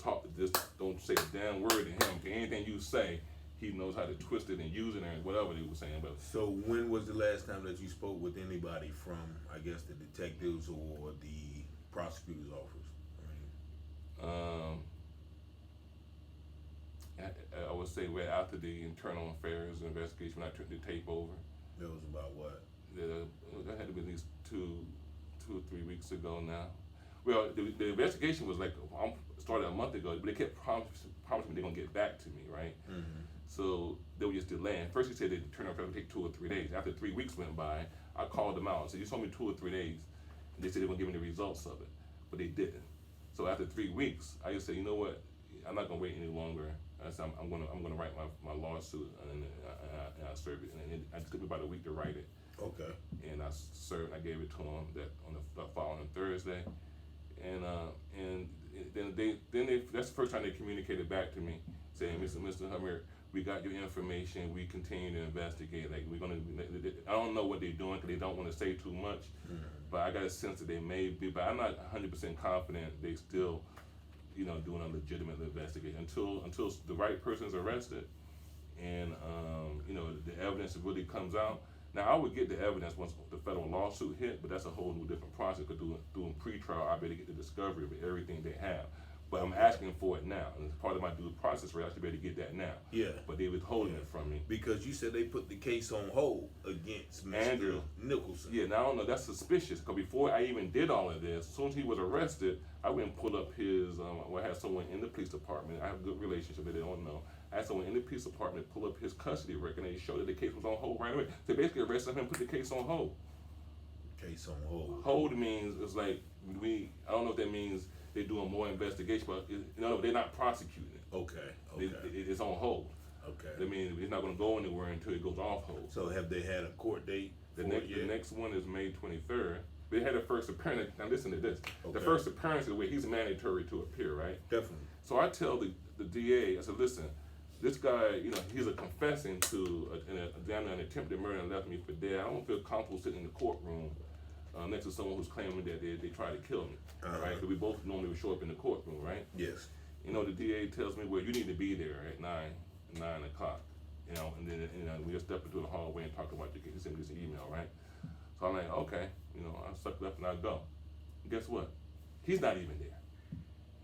say a damn word to him. Anything you say, he knows how to twist it and use it and whatever they were saying. But so when was the last time that you spoke with anybody from, I guess, the detectives or the prosecutor's office? I would say right after the Internal Affairs investigation, when I took the tape over. That was about what? That had to be at least two or 3 weeks ago now. Well, the investigation was started a month ago, but they kept promising me they're gonna get back to me, right? Mm-hmm. So they were just delaying. First, he said the Internal Affairs would take 2 or 3 days. After 3 weeks went by, I called them out and said, you told me 2 or 3 days. And they said they were gonna give me the results of it, but they didn't. So after 3 weeks, I just said, you know what? I'm not gonna wait any longer. I said, I'm gonna write my lawsuit, and I served it. And it took me about a week to write it. Okay. And I gave it to them that on the following Thursday, and then that's the first time they communicated back to me saying, Mr. Hubbard, we got your information. We continue to investigate. I don't know what they're doing because they don't want to say too much, but I got a sense that they may be. But I'm not 100% confident they still, doing a legitimate investigation until the right person's arrested, and the evidence really comes out. Now, I would get the evidence once the federal lawsuit hit, but that's a whole new different process. Because doing pre-trial, I better get the discovery of everything they have. But I'm asking for it now, and it's part of my due process where I should be able to get that now. Yeah. But they withholding it from me. Because you said they put the case on hold against Mr. Andrew Nicholson. Yeah, now I don't know, that's suspicious, because before I even did all of this, as soon as he was arrested, I went and pulled up his, I had someone in the police department, I have a good relationship that they don't know. I had someone in the police department pull up his custody record, and they showed that the case was on hold right away. They basically arrested him and put the case on hold. Case on hold. Hold means, it's like, I don't know if that means they're doing more investigation, but they're not prosecuting it. Okay. It's on hold. Okay. That means it's not going to go anywhere until it goes off hold. So have they had a court date? The next one is May 23rd. They had a first appearance. Now listen to this. Okay. The first appearance is where he's mandatory to appear, right? Definitely. So I tell the DA, I said, listen, this guy, he's confessing to an attempted murder and left me for dead. I don't feel comfortable sitting in the courtroom next to someone who's claiming that they tried to kill me, right? Because we both normally would show up in the courtroom, right? Yes. The DA tells me, well, you need to be there at 9 o'clock, and then we just step into the hallway and talk about the case. He sent me this email, right? So I'm like, okay, I suck it up and I go. And guess what? He's not even there.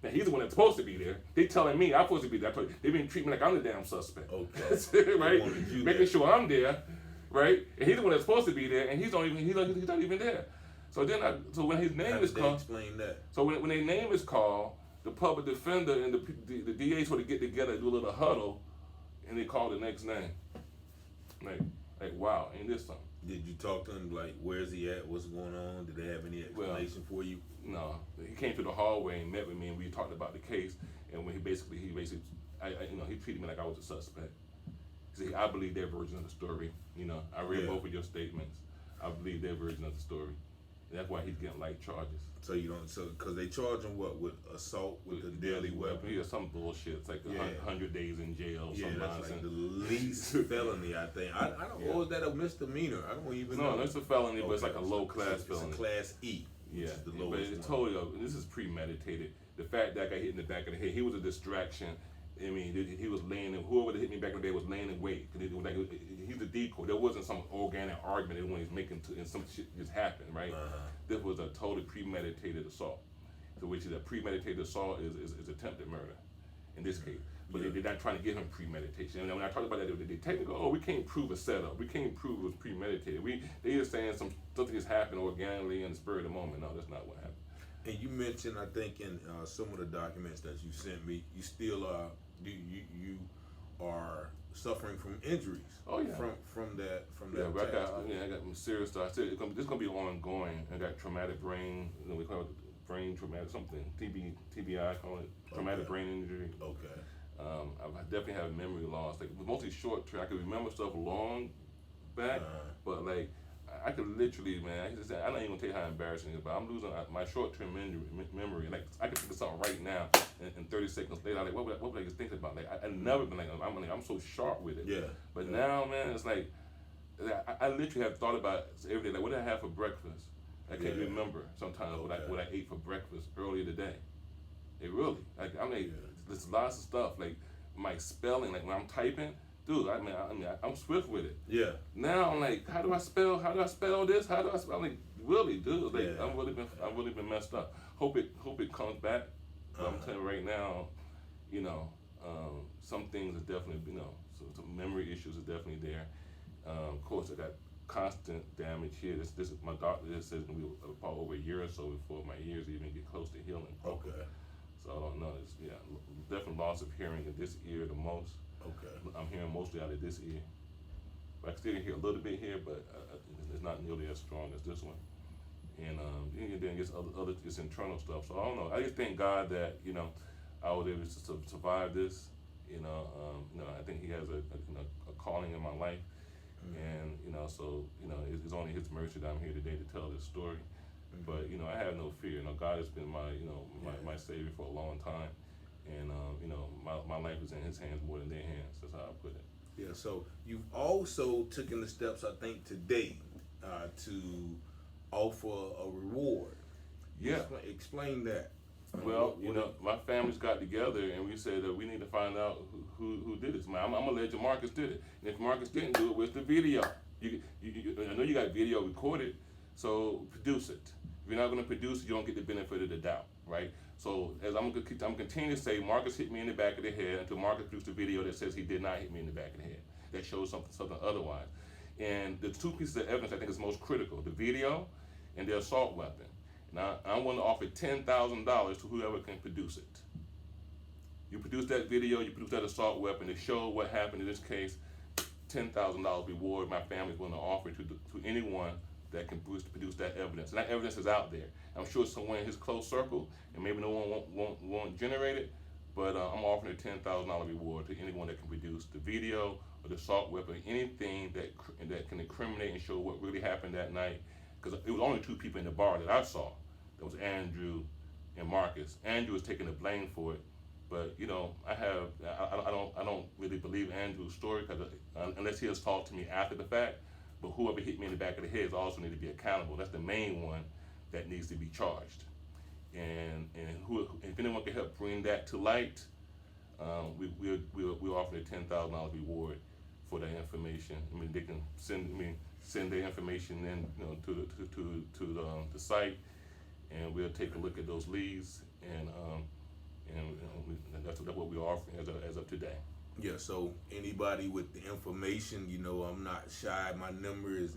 Now he's the one that's supposed to be there. They telling me I'm supposed to be there. They've been treating me like I'm the damn suspect. Okay. Right? Making sure I'm there, right? And he's the one that's supposed to be there, and he's not even there. So when his name is called, explain that. So when their name is called, the public defender and the DA sort of get together and do a little huddle, and they call the next name. Like wow, ain't this something? Did you talk to him, like, where's he at, what's going on? Did they have any explanation for you? No, he came to the hallway and met with me, and we talked about the case, and when he basically he treated me like I was a suspect. He said, I believe their version of the story. I read both of your statements. I believe their version of the story. That's why he's getting light charges. So you don't, because they charge him what, with assault with a deadly weapon? Yeah, some bullshit. It's like 100 days in jail. Yeah, some that's nonsense. like the least felony, I think. I don't know, is that a misdemeanor? I don't even know. No, it's a felony, but it's like a low class felony. It's a class E. Yeah, which is the but lowest it's one. totally, this is premeditated. The fact that guy hit in the back of the head, he was a distraction. I mean, he was laying in, whoever hit me back in the day was laying in wait. He's a decoy. There wasn't some organic argument when he's making, and some shit just happened, right? This was a totally premeditated assault. So which is a premeditated assault is attempted murder in this case. But they're not trying to give him premeditation. And when I talked about that, they technically, we can't prove a setup. We can't prove it was premeditated. They just saying something just happened organically in the spur of the moment. No, that's not what happened. And you mentioned, I think, in some of the documents that you sent me, you still you are suffering from injuries. Oh yeah. From that. I got serious stuff. This is gonna be ongoing. I got traumatic brain. We call it brain traumatic something. TBI, call it traumatic brain injury. Okay. I definitely have memory loss. Like mostly short term. I can remember stuff long back, but like I could literally, man. I don't even tell you how embarrassing it is, but I'm losing my short term memory. Like I can think of something right now, and 30 seconds later, I'm like, what would I just think about? Like I never been like I'm so sharp with it. Yeah. But now, man, it's like I literally have thought about it every day. Like, what did I have for breakfast? I can't remember sometimes what I ate for breakfast earlier today. It really, like, I mean, there's lots of stuff. Like my spelling, like when I'm typing, dude, I'm swift with it. Yeah. Now I'm like, how do I spell this? How do I spell? I'm like, really, dude, like I've really been messed up. Hope it comes back. But I'm telling you right now, some things are definitely, some memory issues are definitely there. Of course, I got constant damage here. This my doctor just says it's gonna be about over a year or so before my ears even get close to healing. Okay. So I don't know. It's definitely loss of hearing in this ear the most. Okay. I'm hearing mostly out of this ear. I can still hear a little bit here, but it's not nearly as strong as this one. And then just other just internal stuff. So I don't know. I just thank God that I was able to survive this. I think He has a calling in my life, and so it's only His mercy that I'm here today to tell this story. But I have no fear. God has been my savior for a long time, and my life is in His hands more than their hands. That's how I put it. Yeah. So you've also taken the steps, I think, today to offer a reward. Yeah. Explain that. Well, my family's got together and we said that we need to find out who did this. I'm gonna let Marcus did it, and if Marcus didn't do it, where's the video? I know you got video recorded, so produce it. If you're not gonna produce it, you don't get the benefit of the doubt, right? So as I'm gonna continue to say, Marcus hit me in the back of the head until Marcus produced a video that says he did not hit me in the back of the head. That shows something otherwise. And the two pieces of evidence I think is most critical: the video and the assault weapon. Now, I'm going to offer $10,000 to whoever can produce it. You produce that video, you produce that assault weapon to show what happened in this case, $10,000 reward my family's willing to offer to anyone that can produce that evidence. And that evidence is out there. I'm sure somewhere in his close circle, and maybe no one won't generate it, but I'm offering a $10,000 reward to anyone that can produce the video or the assault weapon, anything that can incriminate and show what really happened that night. Because it was only two people in the bar that I saw. That was Andrew and Marcus. Andrew was taking the blame for it, but I don't really believe Andrew's story because unless he has talked to me after the fact. But whoever hit me in the back of the head also need to be accountable. That's the main one that needs to be charged. And if anyone can help bring that to light, we're offering a $10,000 reward for that information. I mean, they can send their information in, to the site, and we'll take a look at those leads, and that's what we're offering as of today. Yeah. So anybody with the information, I'm not shy. My number is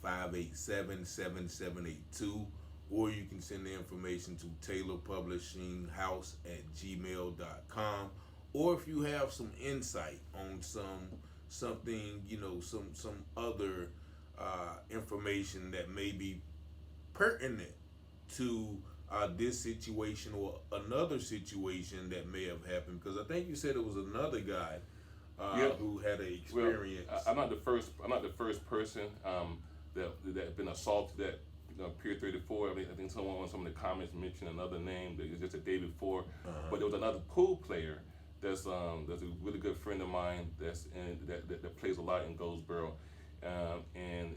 919-587-7782, or you can send the information to taylorpublishinghouse@gmail.com, or if you have some insight on something, some other information that may be pertinent to this situation or another situation that may have happened, because I think you said it was another guy who had an experience. Well, I'm not the first person that been assaulted that Pier 34. I think someone on some of the comments mentioned another name that is just a day before. But there was another pool player that's a really good friend of mine that plays a lot in Goldsboro, and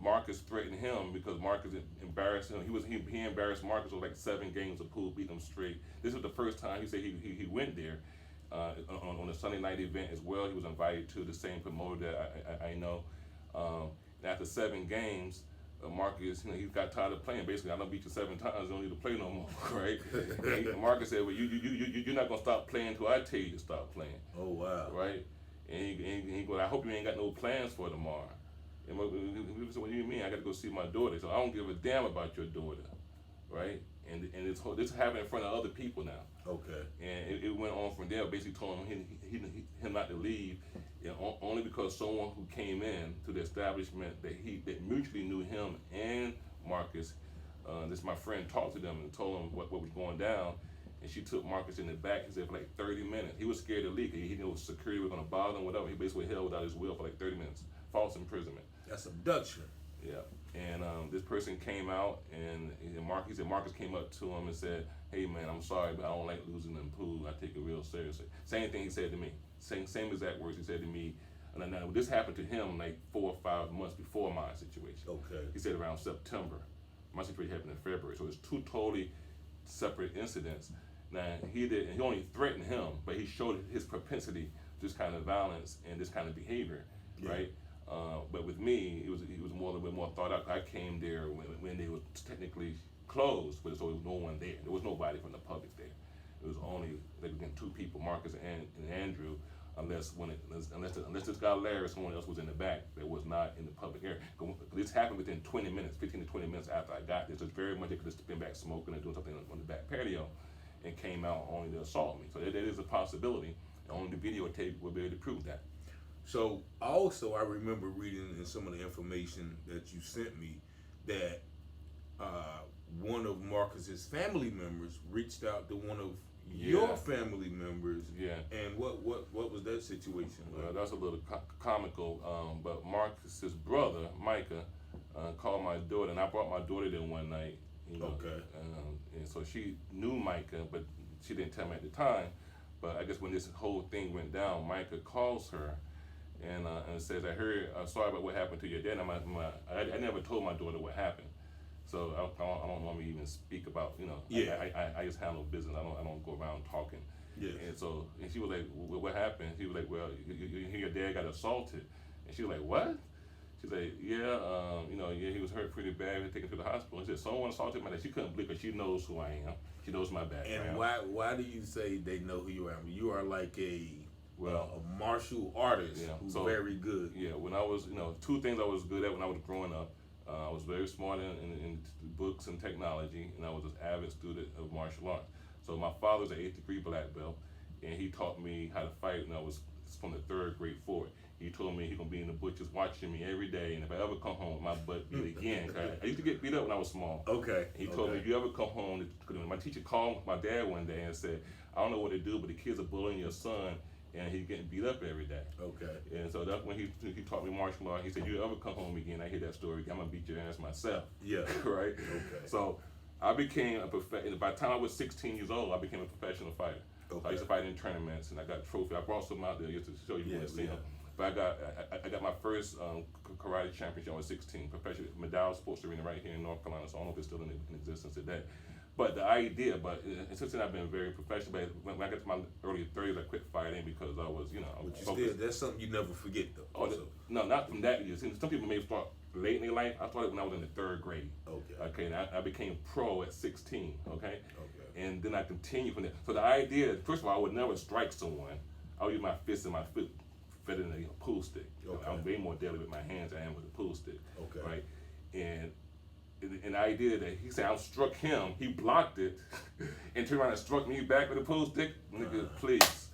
Marcus threatened him because Marcus embarrassed him. He embarrassed Marcus with like 7 games of pool, beating him straight. This was the first time he said he went there. On a Sunday night event as well. He was invited to the same promoter that I know. After 7 games, Marcus, he got tired of playing. Basically, I done beat you 7 times. You don't need to play no more, right? And Marcus said, "Well, you're not gonna stop playing until I tell you to stop playing." Oh wow! Right? And he goes, "I hope you ain't got no plans for tomorrow." And he said, "What do you mean? I got to go see my daughter." So I don't give a damn about your daughter, right? And this happened in front of other people now. Okay. And it went on from there. Basically told him him not to leave, only because someone who came in to the establishment that mutually knew him and Marcus. This my friend talked to them and told him what was going down. And she took Marcus in the back. He said for like 30 minutes. He was scared to leave. He knew security was going to bother him, whatever. He basically held without his will for like 30 minutes. False imprisonment. That's abduction. Yeah. And this person came out, and he said Marcus came up to him and said, "Hey man, I'm sorry, but I don't like losing in the pool. I take it real seriously." Same thing he said to me. Same exact words he said to me. And now this happened to him like 4 or 5 months before my situation. Okay. He said around September. My situation happened in February, so it's 2 totally separate incidents. Now he only threatened him, but he showed his propensity to this kind of violence and this kind of behavior, right? But with me, it was a little bit more thought out. I came there when they were technically closed, but so there was no one there. There was nobody from the public there. It was only like 2 people, Marcus and Andrew, unless this guy Larry, someone else was in the back that was not in the public area. This happened within 20 minutes, 15 to 20 minutes after I got there. So it's very much they could have been back smoking and doing something on the back patio, and came out only to assault me. So that is a possibility. And only the videotape will be able to prove that. So also, I remember reading in some of the information that you sent me that one of Marcus's family members reached out to one of your family members. Yeah. And what was that situation like? Well, that's a little comical. But Marcus's brother, Micah, called my daughter, and I brought my daughter there one night. Okay. And so she knew Micah, but she didn't tell me at the time. But I guess when this whole thing went down, Micah calls her and says, "I heard, sorry about what happened to your dad." I never told my daughter what happened, so I don't normally even speak about, I just handle business. I don't go around talking. Yes. And she was like, "What happened?" He was like, "Well, your dad got assaulted." And she was like, "What?" She's like, "Yeah, he was hurt pretty bad. We taken to the hospital." He said, "Someone assaulted my dad." She couldn't believe, because she knows who I am. She knows my background. And why do you say they know who you are? You are like a martial artist who's very good. Yeah, when I was, 2 things I was good at when I was growing up. I was very smart in books and technology, and I was an avid student of martial arts. So my father's an 8th degree black belt, and he taught me how to fight when I was from the 3rd grade forward. He told me he's gonna be in the butchers watching me every day, and if I ever come home with my butt beat again, I used to get beat up when I was small. Okay. He told me, if you ever come home, my teacher called my dad one day and said, "I don't know what to do, but the kids are bullying your son, and he's getting beat up every day." Okay. And so that's when he taught me martial arts. He said, "You ever come home again, I hear that story, I'm gonna beat your ass myself." Yeah. Right? Okay. So I became by the time I was 16 years old, I became a professional fighter. Okay. So I used to fight in tournaments, and I got trophies. I brought some out there just to show you want to see them. But I got my first karate championship when I was 16, professional Medal Sports Arena right here in North Carolina. So I don't know if it's still in existence today. But the idea, since then I've been very professional. But when I got to my early 30s, I quit fighting because I was, But that's something you never forget, though. Oh, no, not from that year. Some people may start late in their life. I started when I was in the 3rd grade. Okay. And I became pro at 16. Okay. And then I continued from there. So the idea, first of all, I would never strike someone. I would use my fist and my foot better than a pool stick. Okay. I'm way more deadly with my hands than I am with a pool stick. Okay. Right. And the idea that he said I struck him, he blocked it, and turned around and struck me back with a pool stick. Nigga, please.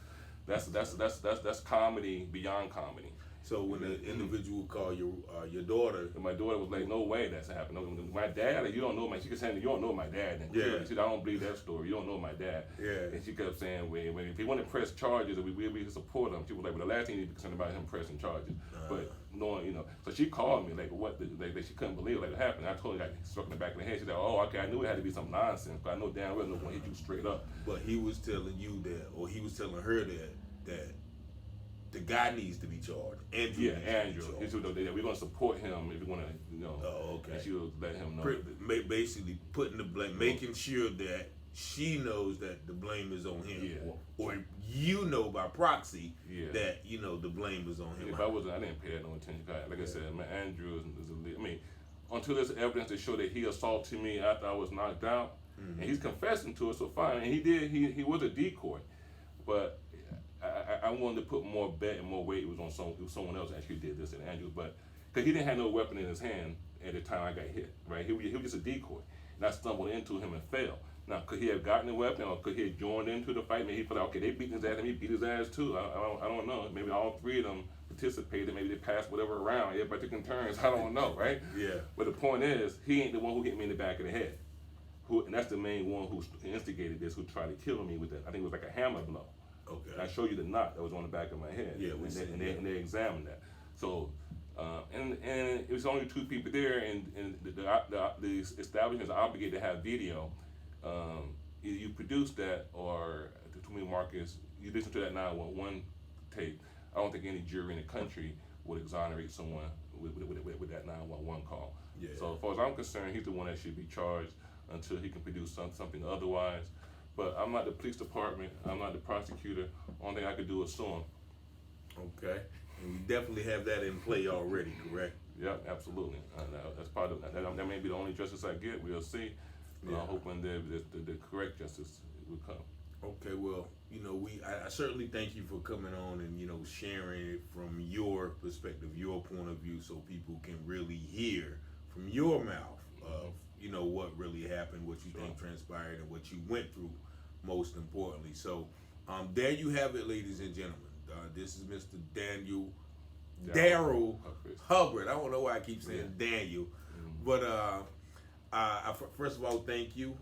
That's comedy beyond comedy. So when the individual called your daughter, and my daughter was like, "No way, that's happened. No, my dad, like, you don't know my." She kept saying, "You don't know my dad." And yeah, she said, "I don't believe that story. You don't know my dad." yeah, And she kept saying, "When if he want to press charges, we support him." She was like, "But the last thing you need to be concerned about him pressing charges." But knowing, so she called me like, "What?" Like she couldn't believe like it happened. I told her, like, struck in the back of the head. She said, "Oh, okay, I knew it had to be some nonsense, but I know damn well no one hit you straight up." But he was telling you that, or he was telling her that the guy needs to be charged. Andrew. Yeah, Andrew. He said that we're gonna support him if you wanna, Oh, okay. And she was let him know. Basically putting the blame, making sure that she knows that the blame is on him, Yeah. or you know by proxy Yeah. that the blame is on him. If I didn't pay that no attention. Like I said, man, Andrew is I mean, until there's evidence to show that he assaulted me after I was knocked out, and he's confessing to it, so fine. And he did. He was a decoy, but I wanted to put more bet and more weight. It was on someone else actually did this than Andrew, but because he didn't have no weapon in his hand at the time I got hit, right? He was just a decoy, and I stumbled into him and fell. Now, could he have gotten a weapon, or could he have joined into the fight? Maybe he thought, okay, they beat his ass, and he beat his ass too. I don't know. Maybe all three of them participated. Maybe they passed whatever around. Everybody took in turns. I don't know, right? Yeah. But the point is, he ain't the one who hit me in the back of the head. And that's the main one who instigated this, who tried to kill me with that. I think it was like a hammer blow. Okay. And I showed you the knot that was on the back of my head. Yeah, and they examined that. So, and it was only two people there, and the establishment is obligated to have video. Either you produce that, or to me, Marcus, you listen to that 911 tape. I don't think any jury in the country would exonerate someone with that 911 call. Yeah. So as far as I'm concerned, he's the one that should be charged until he can produce something otherwise. But I'm not the police department. I'm not the prosecutor. Only thing I could do is sue him. Okay. And we definitely have that in play already, correct? Yep, absolutely. That's part of that. That may be the only justice I get. We'll see. Yeah. Hoping the correct justice will come. Okay, well, I certainly thank you for coming on and, sharing it from your perspective, your point of view, so people can really hear from your mouth of, what really happened, what you think transpired, and what you went through, most importantly. So, there you have it, ladies and gentlemen. This is Mr. Daryl Hubbard. I don't know why I keep saying Daniel, but first of all, thank you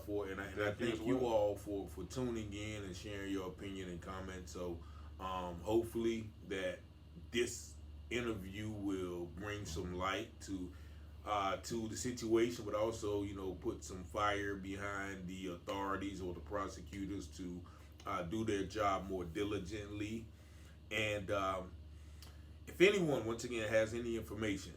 for, and I thank you all for tuning in and sharing your opinion and comments. So, hopefully that this interview will bring some light to the situation, but also put some fire behind the authorities or the prosecutors to do their job more diligently. And if anyone, once again, has any information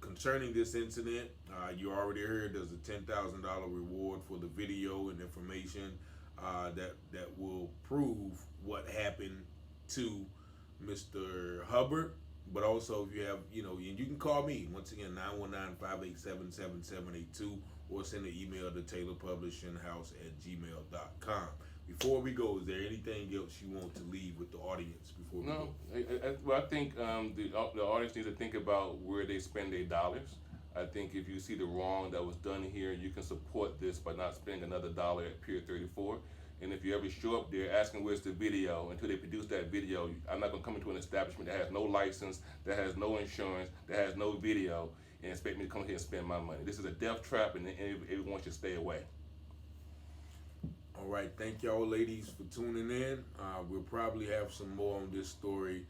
concerning this incident, you already heard there's a $10,000 reward for the video and information that will prove what happened to Mr. Hubbard. But also, if you have, and you can call me, once again, 919-587-7782, or send an email to taylorpublishinghouse@gmail.com. Before we go, is there anything else you want to leave with the audience before we go? Well, I think the audience needs to think about where they spend their dollars. I think if you see the wrong that was done here, you can support this by not spending another dollar at Pier 34. And if you ever show up there asking where's the video, until they produce that video, I'm not going to come into an establishment that has no license, that has no insurance, that has no video, and expect me to come here and spend my money. This is a death trap, and everyone should stay away. All right, thank y'all ladies for tuning in. We'll probably have some more on this story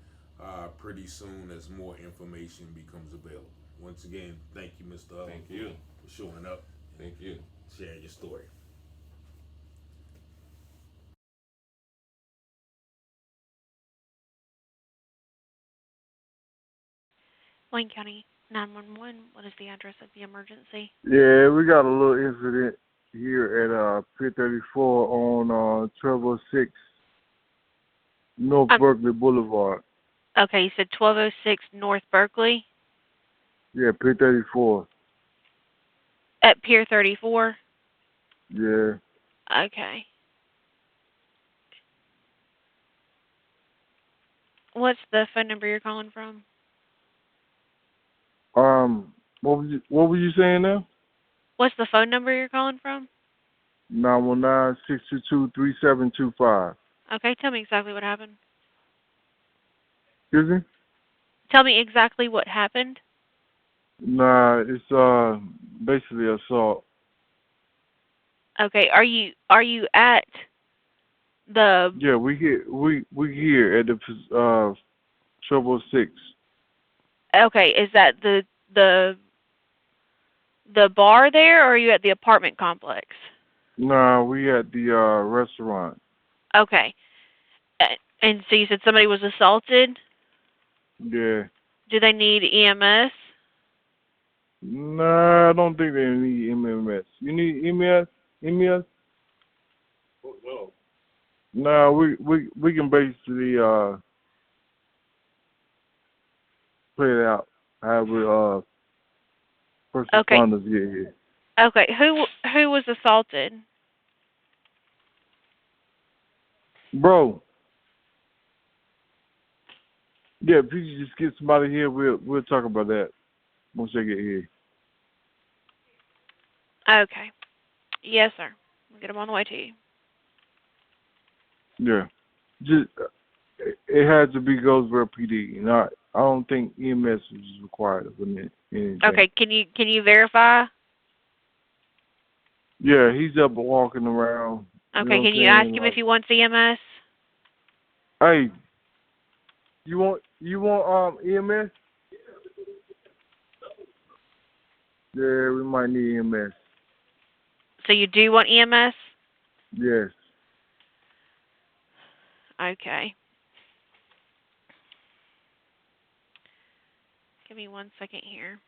pretty soon as more information becomes available. Once again, thank you, Mr. Hubbard. Thank you for showing up. Thank you. Sharing your story. Wayne County 911, what is the address of the emergency? Yeah, we got a little incident here at Pier 34 on 1206 North Berkeley Boulevard. Okay, you said 1206 North Berkeley? Yeah, Pier 34. At Pier 34? Yeah. Okay. What's the phone number you're calling from? What were you saying now? What's the phone number you're calling from? 919-622-3725. Okay, tell me exactly what happened. Excuse me? Tell me exactly what happened. Nah, it's basically assault. Okay, are you at the? Yeah, we here at the Trouble Six. Okay, is that the the bar there, or are you at the apartment complex? Nah, we at the restaurant. Okay, and so you said somebody was assaulted. Yeah. Do they need EMS? Nah, I don't think they need MMS. You need EMS? EMS? No. Nah, we can basically play it out. Have first Okay, responders get here. okay. Who was assaulted? Bro, yeah, if you could just get somebody here, we'll talk about that once they get here. Okay, yes, sir. I'll get them on the way to you. Yeah. Just it had to be Goldsboro PD. And I don't think EMS is required for anything. Okay, can you verify? Yeah, he's up walking around. You know Okay, what I'm can you ask saying? him if Like, he wants EMS? hey, you want EMS? Yeah, we might need EMS. So you do want EMS? Yes. Okay. Give me 1 second here.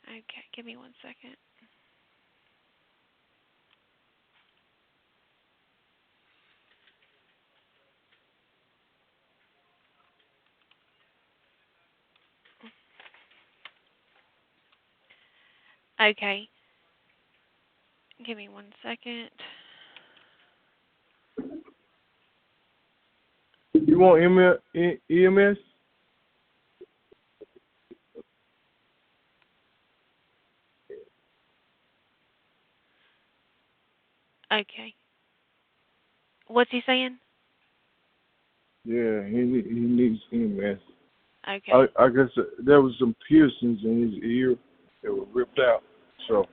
Okay, give me 1 second. Okay, give me 1 second. You want EMS? Okay. What's he saying? Yeah, he needs EMS. Okay. I guess there was some piercings in his ear that were ripped out. So.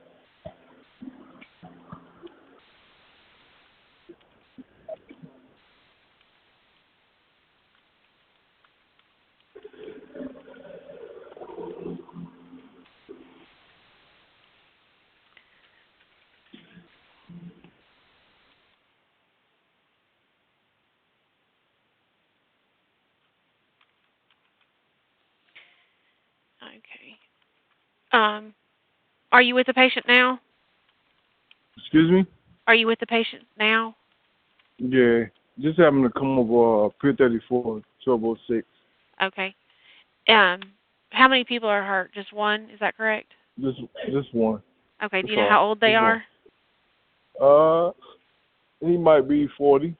Okay. Are you with the patient now? Excuse me? Are you with the patient now? Yeah, just having to come over Pier 34, 1206. Okay. How many people are hurt? Just one? Is that correct? Just one. Okay. Do That's you know all. how old they Just are? one. He might be 40.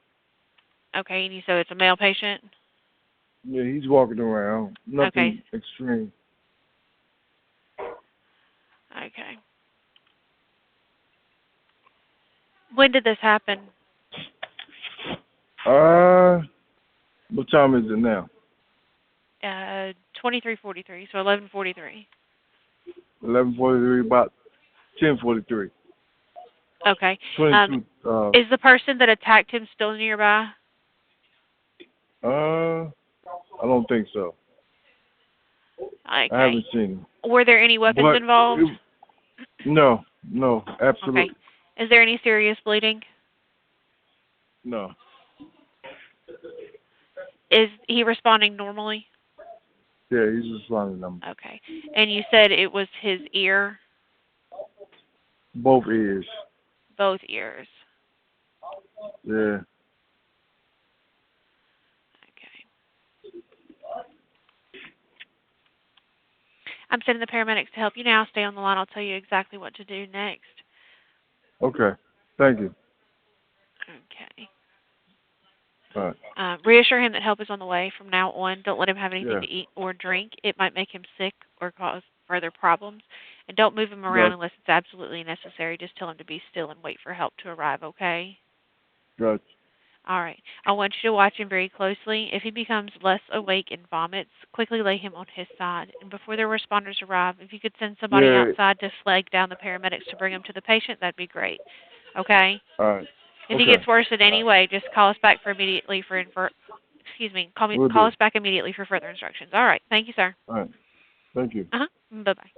Okay. And you said it's a male patient? Yeah, he's walking around. Nothing Okay. extreme. Okay. When did this happen? What time is it now? 23:43. So 11:43. 11:43, about 10:43. Okay. 22. Is the person that attacked him still nearby? I don't think so. I Okay. haven't seen him. Were there any weapons But involved? no, absolutely Okay. Is there any serious bleeding? no. Is he responding normally? Yeah, he's responding to them. Okay. And you said it was his ear? Both ears. Both ears. Yeah. Okay. I'm sending the paramedics to help you now. Stay on the line. I'll tell you exactly what to do next. Okay. Thank you. Okay. All right. Reassure him that help is on the way from now on. Don't let him have anything Yeah. to eat or drink. It might make him sick or cause further problems. And don't move him around Gotcha. unless it's absolutely necessary. Just tell him to be still and wait for help to arrive, okay? Gotcha. All right. I want you to watch him very closely. If he becomes less awake and vomits, quickly lay him on his side. And before the responders arrive, if you could send somebody Yeah. outside to flag down the paramedics to bring him to the patient, that'd be great. Okay? All right. If he Okay. gets worse in any way, just call us back We'll call do. us back immediately for further instructions. All right. Thank you, sir. All right. Thank you. Uh-huh. Bye-bye.